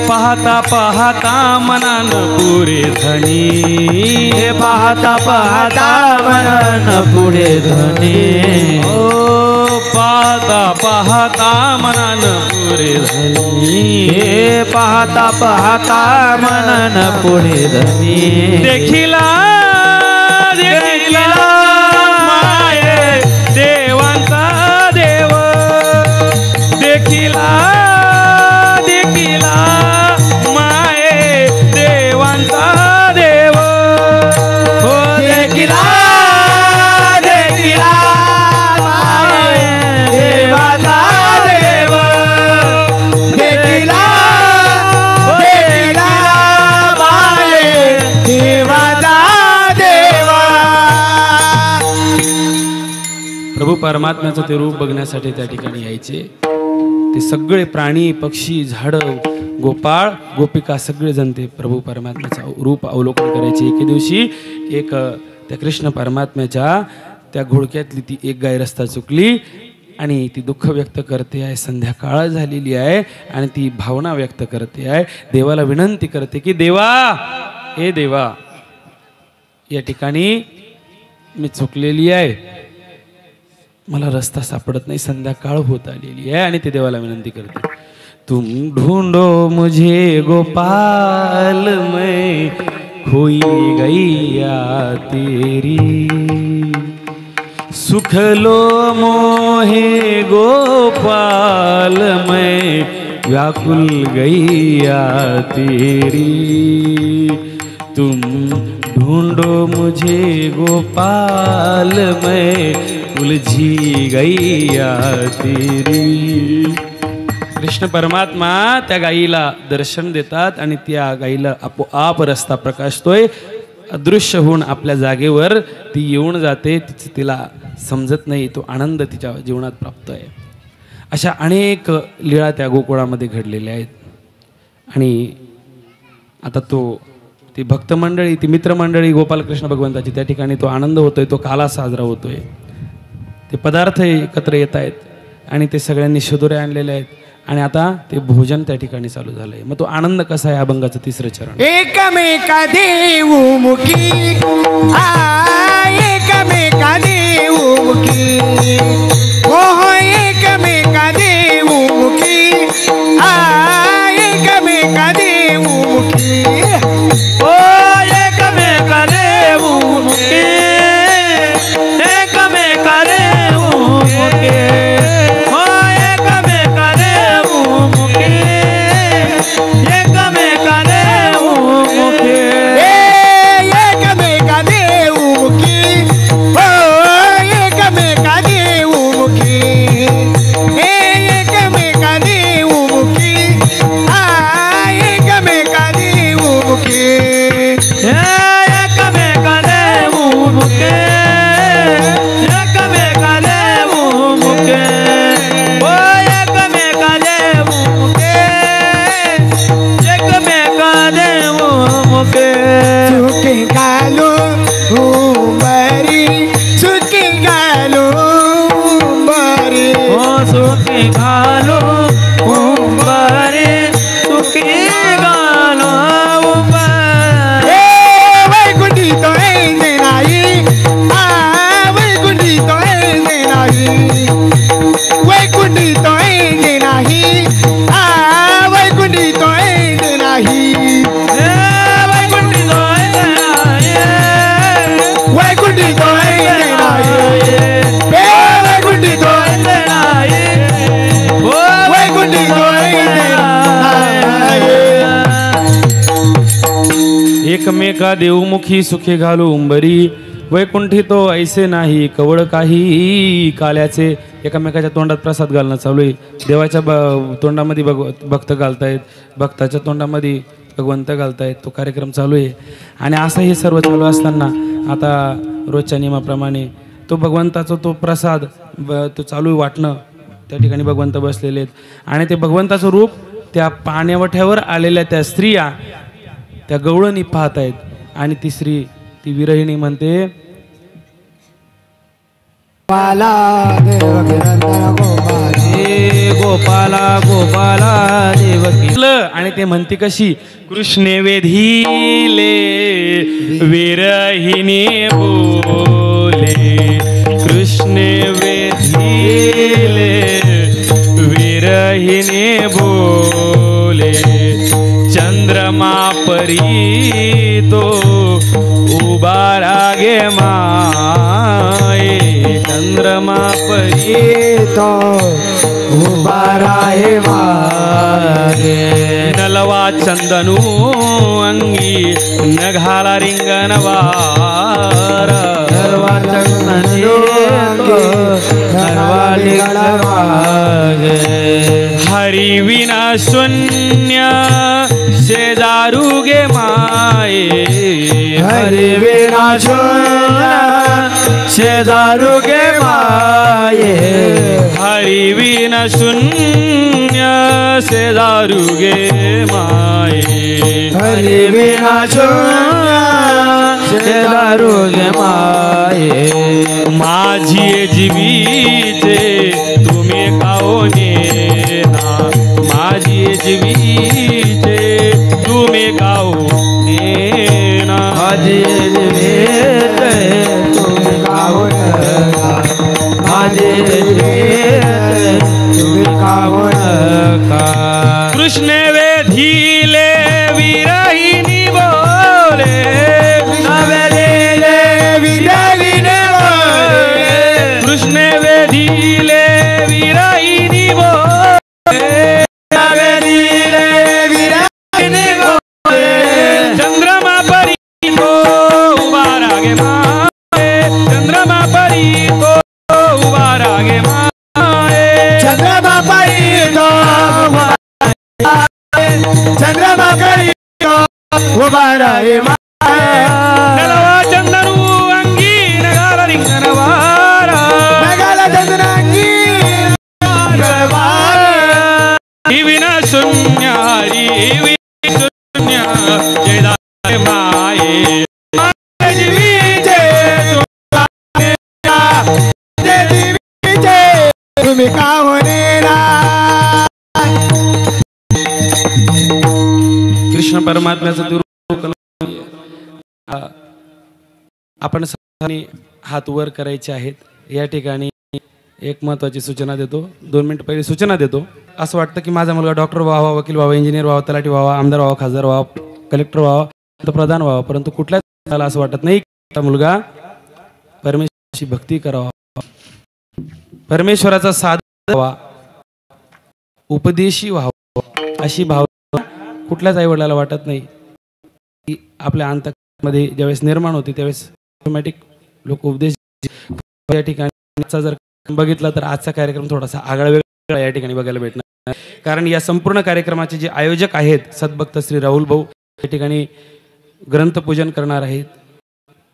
पाहता पाहता मनान पुरे धनी पाहता पाहता मनन पुढे धनी हो पाहता पाहता मनान पुरे धनी पाहता पाहता मनन पुढे धनी देखिला देखिला माये देवांचा देव देखिला देखिला माये देवांचा देव हो देखिला देखिला माये देवांचा देव देखिला देखिला माये देवांचा देवा. प्रभू परमात्म्याचं ते रूप बघण्यासाठी त्या ठिकाणी यायचे. ते सगळे प्राणी पक्षी झाडं गोपाळ गोपिका सगळेजण ते प्रभू परमात्म्याचं रूप अवलोकन करायचे. एके दिवशी एक त्या कृष्ण परमात्म्याच्या त्या घोडक्यातली ती एक गाय रस्ता चुकली आणि ती दुःख व्यक्त करते आहे, संध्याकाळ झालेली आहे आणि ती भावना व्यक्त करते आहे, देवाला विनंती करते की देवा, हे देवा, या ठिकाणी मी चुकलेली आहे, मला रस्ता सापडत नाही, संध्याकाळ होत आलेली आहे आणि ते देवाला विनंती करते, तुम ढूंढो मुझे गोपाल, मैं खोई गैया तेरी, सुख लो मोहे गोपाल, मैं व्याकुल गैया तेरी, तुम ढूंढो मुझे गोपाल, मैं उलझी गैया तेरी. कृष्ण परमात्मा त्या गाईला दर्शन देतात आणि त्या गाईला आपोआप रस्ता प्रकाशतोय, अदृश्य होऊन आपल्या जागेवर ती येऊन जाते, तिला समजत नाही, तो आनंद तिच्या जीवनात प्राप्त आहे. अशा अनेक लीळा त्या गोकुळामध्ये घडलेल्या आहेत. आणि आता ती भक्तमंडळी, ती मित्रमंडळी गोपालकृष्ण भगवंताची, त्या ठिकाणी तो आनंद होतोय, तो काला साजरा होतोय, ते पदार्थ एकत्र येत आहेत आणि ते सगळ्यांनी शिदोरे आणलेले आहेत आणि आता ते भोजन त्या ठिकाणी चालू झालंय. मग तो आनंद कसा आहे, अभंगाचं तिसरं चरण. एकमेका देऊमुखी, एकमेका देऊमुखी, हो एकमेका देऊमुखी, एकमेका देऊमुखी, ओ एकमेका देऊमुखी, एकमेका देऊमुखी, ओ एकमेका देऊमुखी, एकमेका देऊमुखी, एकमेका देऊमुखी, हो एकमेका देऊमुखी, एकमेका देऊमुखी, एकमेका देऊमुखी, एकमेका देऊमुखी, एकमेका देऊमुखी, ओ एकमेका देऊमुखी, एकमेका देऊमुखी. सुखी घालू उंबरी, सुखी घालू उंबरी, ओ सुखी घालो उंबरे, सुखी घालो उंबरे. वैकुंठी तो ऐसे नाही, वैकुंठी तो ऐसे नाही, वैकुंठी तो ऐसे नाही, वैकुंठी तो ऐसे नाही, वैकुंठी तो ऐसे नाही, वैकुंठी तो ऐसे नाही, वैकुंठी तो ऐसे नाही, ओ वैकुंठी तो ऐसे नाही. एकमेका देऊमुखी, सुखे घालू उंबरी, वैकुंठी तो ऐसे नाही, कवळ काही काल्याचे. एकमेकाच्या तोंडात प्रसाद घालणं चालू आहे. देवाच्या तोंडामध्ये भक्त घालतायत, भक्ताच्या तोंडामध्ये भगवंत घालतायत. तो कार्यक्रम चालू आहे आणि असं हे सर्व चालू असताना आता रोजच्या नियमाप्रमाणे तो भगवंताचा तो प्रसाद तो चालू आहे वाटणं. त्या ठिकाणी भगवंत बसलेले आहेत आणि ते भगवंताचं रूप त्या पाण्यावठ्यावर आलेल्या त्या स्त्रिया त्या गवळणी पाहत आहेत आणि ती स्त्री, ती विरहिणी म्हणते, गोपाला देवकी नंदन गोपाला, हे गोपाला गोपाला देवकी. आणि ते म्हणते कशी, कृष्णे वेधिले विरहिणी बोले, कृष्णे वेधिले विरहिणी बोले, चंद्रमा परी तो उभा रागे माये, चंद्रमा परी तो उभा राहे मागे, नलवा चंदनू अंगी न घाला रिंगणवार, नलवा चंदनू अंगी न घाला रिंगणवार, हरि विना शून्य शेजारू गे माये, हरि विना शून्य शेजारू गे माये, हरि विना शून्य शेजारू गे माये, हरि विना शून्य दारू गे माये माझी जीवीचे तुम्ही काओने ना माझी जीवीचे तुम्ही काओने ना माझी जीवीचे तुम्ही काओने माझी जीवीचे तुम्ही काओने कृष्ण वेधीले विरहिनी बोले कृष्ण वेधीले विरहिनी बोले चंद्रमा परी तो उभा रागे माये चंद्रमा परी तो उभा रागे माये चंद्रमा परी तो चंद्रमा परी तो उभा रागे नलवा चंदरू अंगी नगाल रिंगणवारा नगाल चंद्रांगी विना शून्य शून्य जय माये तुम्ही का होणे कृष्ण परमात्म्याचं दुर्लक्षण आपण सर्वांनी हात वर करायचे आहेत. या ठिकाणी एक महत्त्वाची सूचना देतो. 2 मिनिट पहिले सूचना देतो. असं वाटतं की माझा मुलगा डॉक्टर व्हावा, वकील व्हावा, इंजिनियर व्हावा, तलाठी व्हावा, आमदार व्हावा, खासदार व्हावा, कलेक्टर व्हावा, पंतप्रधान व्हावा, परंतु कुठल्याच मला असं वाटत नाही की मुलगा परमेश्वराची भक्ती करावा, परमेश्वराचा साधक व्हावा, उपदेशी व्हावा, अशी भावना कुठल्याच आई वडिलाला वाटत नाही. की आपल्या अंतःमध्ये ज्यावेळेस निर्माण होते त्यावेळेस ऑटोमॅटिक लोक उपदेश. या ठिकाणी जर बघितलं तर आजचा कार्यक्रम थोडासा आगळा वेगळा या ठिकाणी बघायला भेटणार, कारण या संपूर्ण कार्यक्रमाचे जे आयोजक आहेत सद्भक्त श्री राहुल भाऊ या ठिकाणी ग्रंथपूजन करणार आहेत,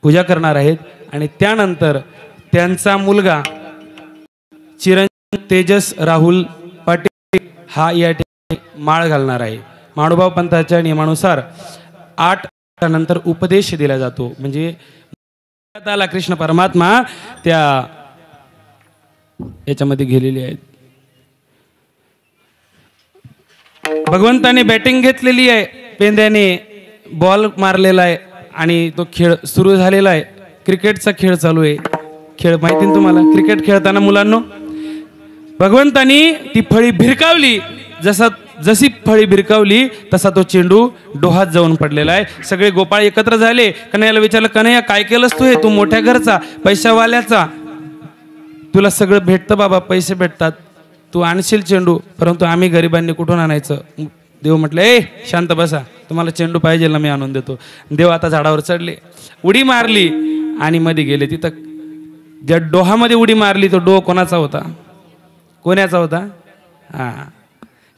पूजा करणार आहेत आणि त्यानंतर त्यांचा मुलगा चिरंजीव तेजस राहुल पाटील हा या ठिकाणी माळ घालणार आहे. माणूभाव पंथाच्या नियमानुसार 8 नंतर उपदेश दिला जातो. म्हणजे कृष्ण परमात्मा त्या याच्यामध्ये गेलेले आहेत. भगवंताने बॅटिंग घेतलेली आहे, पेंद्याने बॉल मारलेला आहे आणि तो खेळ सुरू झालेला आहे. क्रिकेटचा खेळ चालू आहे. खेळ माहिती ना तुम्हाला, क्रिकेट खेळताना मुलांनो भगवंतानी ती फळी भिरकावली, जशी फळी भिरकावली तसा तो चेंडू डोहात जाऊन पडलेला आहे. सगळे गोपाळ एकत्र झाले. कन्हैयाला विचारलं, कन्हैया काय केलंस तू? हे तू मोठ्या घरचा, पैशावाल्याचा, तुला सगळं भेटतं बाबा, पैसे भेटतात, तू आणशील चेंडू, परंतु आम्ही गरिबांनी कुठून आणायचं? देव म्हटलं, ए शांत बसा, तुम्हाला चेंडू पाहिजे ना, मी आणून देतो. देव आता झाडावर चढले, उडी मारली आणि मध्ये गेले. तिथं ज्या डोहामध्ये उडी मारली तो डोह कोणाचा होता? कोणाचा होता? हां,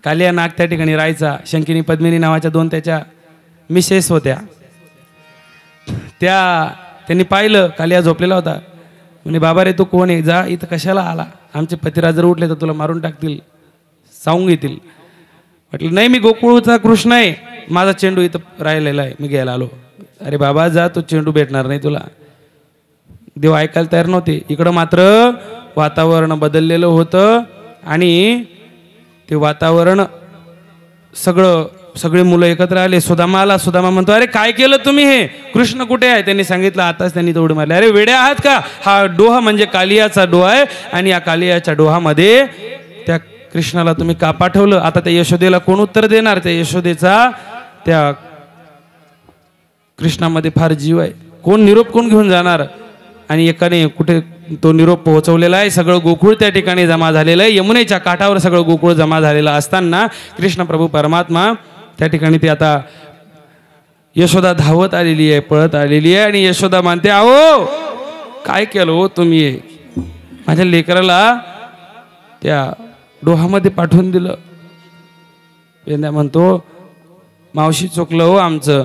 कालिया नाग त्या ठिकाणी राहायचा. शंकिनी पद्मिनी नावाच्या 2 त्याच्या मिसेस होत्या. त्यांनी पाहिलं कालिया झोपलेला होता. म्हणे, बाबा रे तू कोण आहे? जा, इथं कशाला आला? आमचे पतिराज जर उठले तर तुला मारून टाकतील, सांगून घेतील. म्हटलं, नाही मी गोकुळचा कृष्ण आहे, माझा चेंडू इथं राहिलेला आहे, मी घ्यायला आलो. अरे बाबा जा, तो चेंडू भेटणार नाही तुला. देव ऐकायला तयार नव्हते. इकडं मात्र वातावरण बदललेलं होतं आणि ते वातावरण सगळे मुलं एकत्र आले. सुदामा आला. सुदामा म्हणतो, अरे काय केलं तुम्ही? हे कृष्ण कुठे आहे? त्यांनी सांगितलं, आताच त्यांनी दौडी मारली. अरे वेडे आहात का? हा डोहा म्हणजे कालियाचा डोहा आहे आणि या कालियाच्या डोहामध्ये त्या कृष्णाला तुम्ही का पाठवलं? आता त्या यशोदेला कोण उत्तर देणार? त्या यशोदेचा त्या कृष्णामध्ये फार जीव आहे. कोण निरोप कोण घेऊन जाणार? आणि एकाने कुठे तो निरोप पोहोचवलेला आहे. सगळं गोकुळ त्या ठिकाणी जमा झालेलं आहे. यमुनेच्या काठावर सगळं गोकुळ जमा झालेलं असताना कृष्ण प्रभू परमात्मा त्या ठिकाणी ते आता यशोदा धावत आलेली आहे, पळत आलेली आहे आणि यशोदा मानते, अहो काय केलं हो तुम्ही? माझ्या लेकराला त्या डोहामध्ये पाठवून दिलं. पेंद्या म्हणतो, मावशी चुकलं हो आमचं,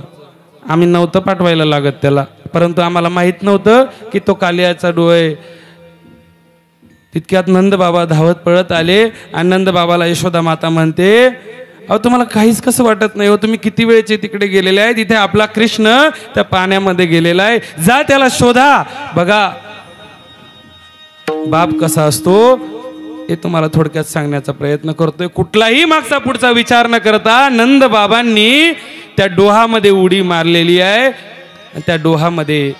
आम्ही नव्हतं पाठवायला लागत त्याला, परंतु आम्हाला माहित नव्हतं की तो कालियाचा डोह आहे. तितक्यात नंद बाबा धावत पळत आले आणि नंद बाबाला यशोदा माता म्हणते, अहो तुम्हाला काहीच कसं वाटत नाही हो? तुम्ही किती वेळचे तिकडे गेलेले आहे, तिथे आपला कृष्ण त्या पाण्यामध्ये गेलेला आहे, जा त्याला शोधा. बघा बाप कसा असतो हे तुम्हाला थोडक्यात सांगण्याचा प्रयत्न करतोय. कुठलाही मागचा पुढचा विचार न करता नंद बाबांनी त्या डोहामध्ये उडी मारलेली आहे. त्या डोहामध्ये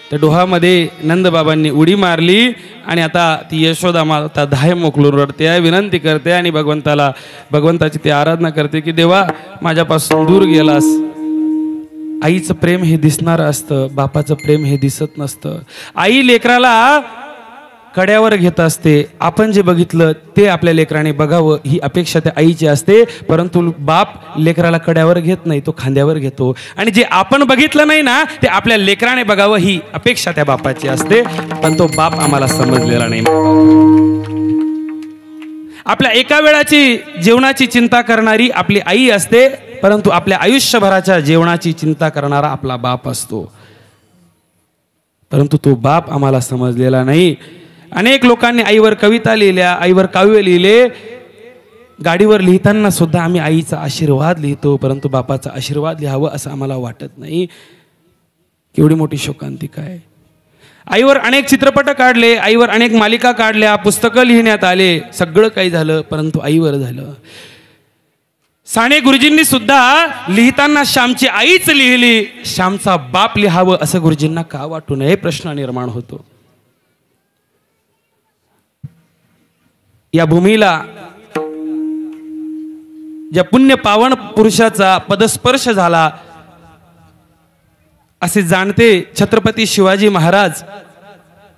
त्या डोहामध्ये नंद बाबांनी उडी मारली आणि आता ती यशोदा माता धाय मोकलून रडते आहे, विनंती करते आणि भगवंताची ती आराधना करते की देवा माझ्यापासून दूर गेलास. आईचं प्रेम हे दिसणारं असतं, बापाचं प्रेम हे दिसत नसतं. आई लेकराला कड्यावर घेत असते. आपण जे बघितलं ते आपल्या लेकराने बघावं ही अपेक्षा त्या आईची असते, परंतु बाप लेकराला कड्यावर घेत नाही, तो खांद्यावर घेतो. आणि जे आपण बघितलं नाही ना ते आपल्या लेकराने बघावं ही अपेक्षा त्या बापाची असते, पण तो बाप आम्हाला समजलेला नाही. आपल्या एका वेळाची जेवणाची चिंता करणारी आपली आई असते, परंतु आपल्या आयुष्यभराच्या जेवणाची चिंता करणारा आपला बाप असतो, परंतु तो बाप आम्हाला समजलेला नाही. अनेक लोकांनी आईवर कविता लिहिल्या, आईवर काव्य लिहिले. गाडीवर लिहिताना सुद्धा आम्ही आईचा आशीर्वाद लिहितो, परंतु बापाचा आशीर्वाद लिहावं असं आम्हाला वाटत नाही. केवढी मोठी शोकांतिका आहे. आईवर अनेक चित्रपट काढले, आईवर अनेक मालिका काढल्या, पुस्तकं लिहिण्यात आले, सगळं काही झालं, परंतु आईवर झालं. साने गुरुजींनी सुद्धा लिहिताना श्यामची आईच लिहिली, श्यामचा बाप लिहावं असं गुरुजींना का वाटू नये प्रश्न निर्माण होतो. या भूमीला ज्या पुण्य पावन पुरुषाचा पदस्पर्श झाला असे जाणते छत्रपती शिवाजी महाराज,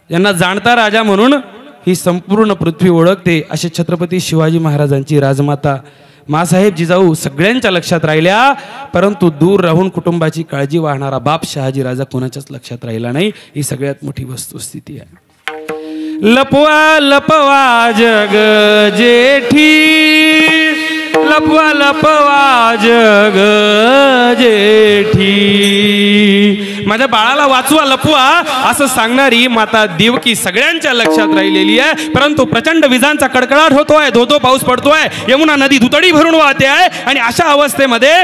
यांना जाणता राजा म्हणून ही संपूर्ण पृथ्वी ओळखते, असे छत्रपती शिवाजी महाराजांची राजमाता मासाहेब जिजाऊ सगळ्यांच्या लक्षात राहिल्या, परंतु दूर राहून कुटुंबाची काळजी वाहणारा बाप शहाजी राजा कोणाच्याच लक्षात राहिला नाही. ही सगळ्यात मोठी वस्तुस्थिती आहे. लपवा लपवा जग जेठी, लपवा लपवा जग जेठी, माझ्या बाळाला वाचवा लपवा असं सांगणारी माता देवकी सगळ्यांच्या लक्षात राहिलेली आहे. परंतु प्रचंड विजांचा कडकडाट होतोय, धोधो पाऊस पडतोय, यमुना नदी दुतडी भरून वाहते आहे आणि अशा अवस्थेमध्ये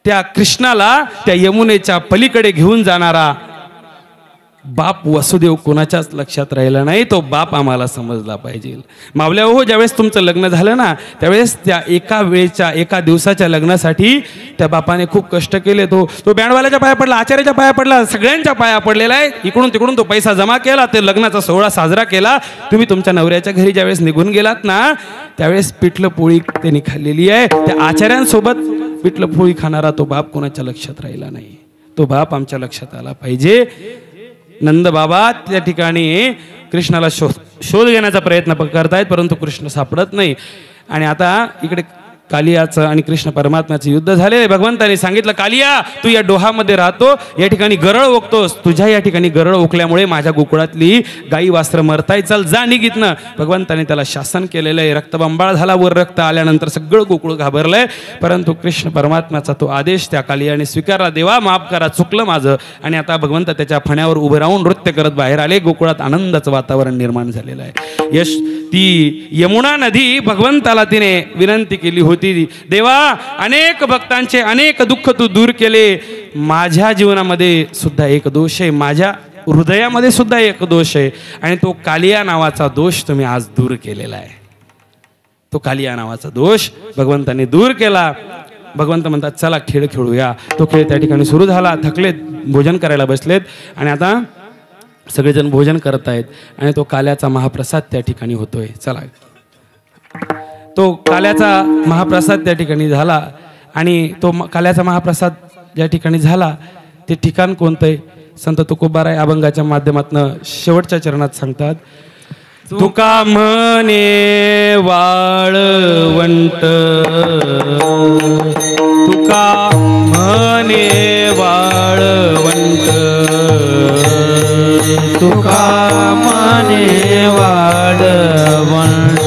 त्या कृष्णाला त्या यमुनेच्या पलीकडे घेऊन जाणारा बाप वसुदेव कोणाच्याच लक्षात राहिला नाही. तो बाप आम्हाला समजला पाहिजे. मावल्या हो, ज्यावेळेस तुमचं लग्न झालं ना त्यावेळेस त्या एका दिवसाच्या लग्नासाठी त्या बापाने खूप कष्ट केले. तो बँडवाल्याच्या पाया पडला, आचार्याच्या पाया पडला, सगळ्यांच्या पाया पडलेला आहे. इकडून तिकडून तो पैसा जमा केला, ते लग्नाचा सोहळा साजरा केला. तुम्ही तुमच्या नवऱ्याच्या घरी ज्यावेळेस निघून गेलात ना त्यावेळेस पिठलं पोळी त्यांनी खाल्लेली आहे. त्या आचार्यांसोबत पिठलं पोळी खाणारा तो बाप कोणाच्या लक्षात राहिला नाही. तो बाप आमच्या लक्षात आला पाहिजे. नंद बाबा त्या ठिकाणी कृष्णाला शोध घेण्याचा प्रयत्न करतायत, परंतु कृष्ण सापडत नाही. आणि आता इकडे कालियाचं आणि कृष्ण परमात्म्याचं युद्ध झाले. भगवंताने सांगितलं, कालिया तू या डोहामध्ये राहतो, या ठिकाणी गरळ ओकतोस, तुझ्या या ठिकाणी गरळ ओकल्यामुळे माझ्या गोकुळातली गाई वास्त्र मरताय, चल जा निघितनं. भगवंताने त्याला शासन केलेलं आहे. रक्तबंबाळ झाला, वर रक्त आल्यानंतर सगळं गोकुळ घाबरलंय, परंतु कृष्ण परमात्म्याचा तो आदेश त्या कालियाने स्वीकारला. देवा माफ करा, चुकलं माझं. आणि आता भगवंत त्याच्या फण्यावर उभे राहून नृत्य करत बाहेर आले. गोकुळात आनंदाचं वातावरण निर्माण झालेलं आहे. ती यमुना नदी भगवंताला तिने विनंती केली होती, देवा अनेक भक्तांचे अनेक दुःख तू दूर केले, माझ्या जीवनामध्ये सुद्धा एक दोष आहे, माझ्या हृदयामध्ये सुद्धा एक दोष आहे, आणि तो कालिया नावाचा दोष तुम्ही आज दूर केलेला आहे. तो कालिया नावाचा दोष भगवंताने दूर केला. भगवंत म्हणतात चला खेळ खेळूया. तो खेळ त्या ठिकाणी सुरू झाला. थकलेत, भोजन करायला बसलेत आणि आता सगळेजण भोजन करत आहेत आणि तो काल्याचा महाप्रसाद त्या ठिकाणी होतोय. चला, तो काल्याचा महाप्रसाद त्या ठिकाणी झाला आणि तो काल्याचा महाप्रसाद ज्या ठिकाणी झाला ते ठिकाण कोणतं आहे? संत तुकोबाराय अभंगाच्या माध्यमातून शेवटच्या चरणात सांगतात, तुका म्हणे वाळवंट, तुका म्हणे वाळवंट, तुका म्हणे वाळवंट,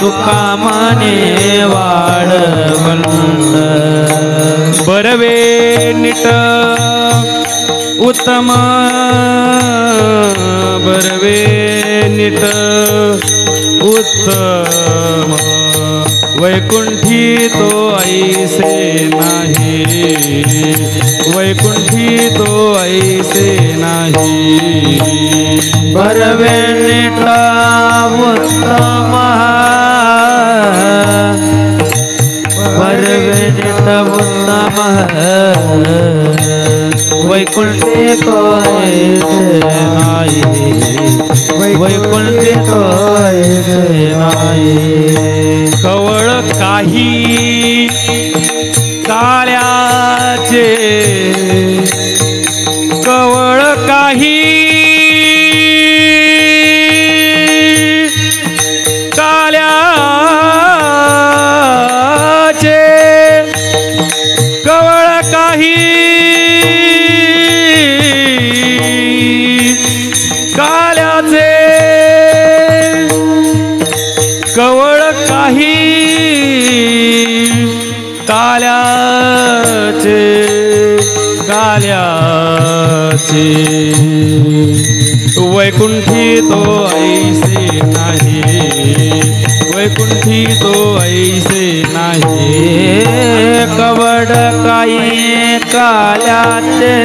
तुका म्हणे वाळवंट, बरवे नीट उत्तम, बरवे नीट उत्तम वैकुंठी तो ऐसे नाही वैकुंठी तो ऐसे नाही बरवे नीट उत्तम बरवे नीट उत्तम वैकुंठी तो ऐसे नाही वैकुंठी तो ऐसे नाही कवळ काही काळ्याचे कवळ काही काळ्याचे कवळ काही काळ्याचे कवळ काही काल्याचे काल्याचे वैकुंठी तो ऐसे नाही वैकुंठी तो ऐसे नाही कवड काही काल्याचे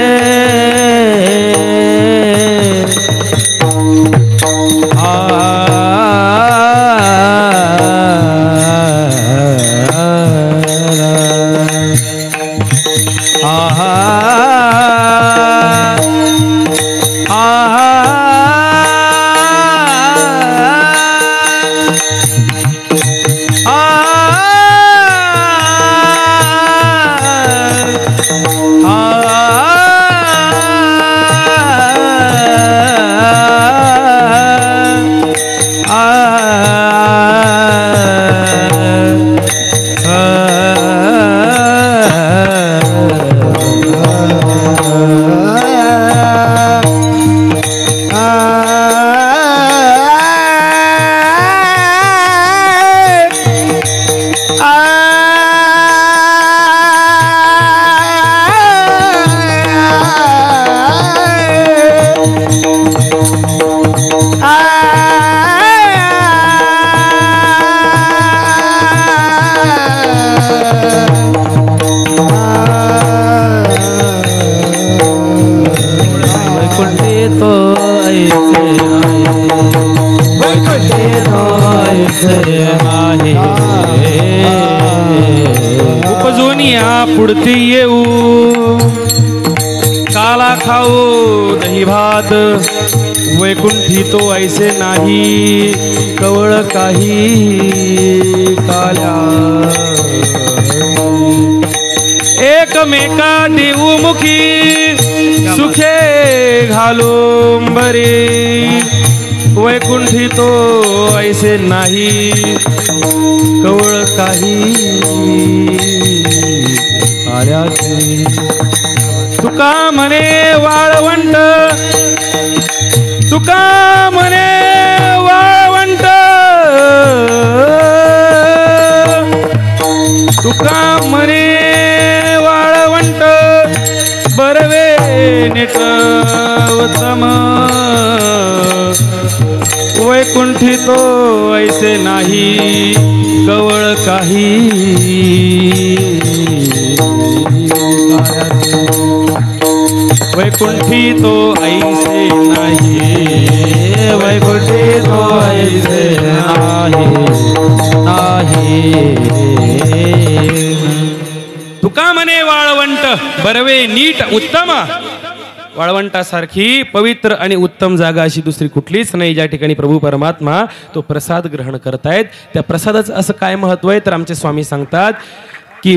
उपजोनिया पुढती येऊ काला खाऊ दही भात वैकुंठी तो ऐसे नाही कवळ काही काल्या एकमेका देऊमुखी सुखे घालून बरे वैकुंठी तो ऐसे नाही कवळ काही काल्याचे तुका म्हणे वाळवंट तुका म्हणे वाळवंट तुका म्हणे वाळवंट बरवे नीट उत्तम वैकुंठी तो ऐसे नाही कवळ काही वैकुंठी तो ऐसे नाही वैकुंठी तो ऐसे नाही नाही तुका म्हणे वाळवंट बरवे नीट उत्तम वाळवंटासारखी पवित्र आणि उत्तम जागा अशी दुसरी कुठलीच नाही ज्या ठिकाणी प्रभू परमात्मा तो प्रसाद ग्रहण करतायत त्या प्रसादाचं असं काय महत्व आहे तर आमचे स्वामी सांगतात की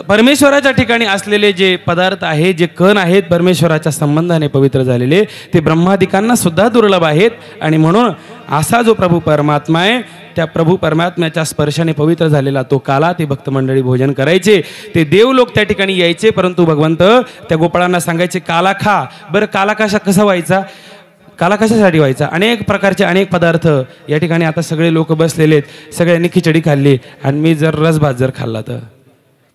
परमेश्वराच्या ठिकाणी असलेले जे पदार्थ आहेत जे कण आहेत परमेश्वराच्या संबंधाने पवित्र झालेले ते ब्रह्मादिकांना सुद्धा दुर्लभ आहेत आणि म्हणून असा जो प्रभू परमात्मा आहे त्या प्रभू परमात्म्याच्या स्पर्शाने पवित्र झालेला तो काला ते भक्त मंडळी भोजन करायचे ते देव लोक त्या ठिकाणी यायचे परंतु भगवंत त्या गोपाळांना सांगायचे काला खा बरं काला कसा व्हायचा काला कशासाठी व्हायचा अनेक प्रकारचे अनेक पदार्थ या ठिकाणी आता सगळे लोक बसलेले आहेत सगळ्यांनी खिचडी खाल्ली आणि मी जर रसभात जर खाल्ला तर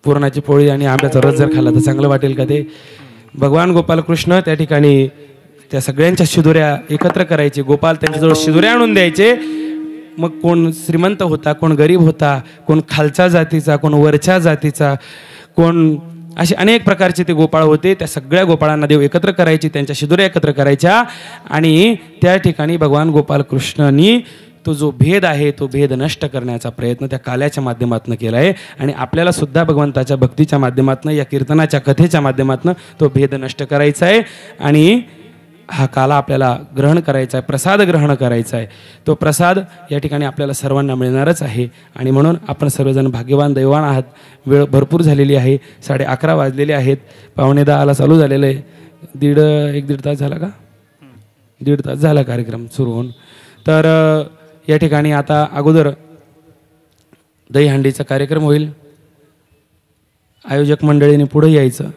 पुरणाची पोळी आणि आंब्याचा रस जर खाल्ला तर चांगलं वाटेल का ते भगवान गोपाल कृष्ण त्या ठिकाणी त्या सगळ्यांच्या शिदोऱ्या एकत्र करायचे, गोपाल त्यांच्याजवळ शिदोऱ्या आणून द्यायचे. मग कोण श्रीमंत होता, कोण गरीब होता, कोण खालच्या जातीचा, कोण वरच्या जातीचा, कोण असे अनेक प्रकारचे ते गोपाळ होते. त्या सगळ्या गोपाळांना देव एकत्र करायचे, त्यांच्या शिदोऱ्या एकत्र करायच्या आणि त्या ठिकाणी भगवान गोपाल कृष्णांनी तो जो भेद आहे तो भेद नष्ट करण्याचा प्रयत्न त्या काल्याच्या माध्यमातून केला आहे. आणि आपल्याला सुद्धा भगवंताच्या भक्तीच्या माध्यमातून, या कीर्तनाच्या कथेच्या माध्यमातून तो भेद नष्ट करायचा आहे. आणि हा काला आपल्याला ग्रहण करायचा आहे, प्रसाद ग्रहण करायचा आहे. तो प्रसाद या ठिकाणी आपल्याला सर्वांना मिळणारच आहे. आणि म्हणून आपण सर्वजण भाग्यवान दैवान आहात. वेळ भरपूर झालेली आहे, 11:30 वाजलेले आहेत. 9:45 चालू झालेलं आहे. एक दीड तास झाला का? 1.5 तास झाला कार्यक्रम सुरू होऊन. तर या ठिकाणी आता अगोदर दहीहंडीचा कार्यक्रम होईल. आयोजक मंडळीने पुढे यायचं.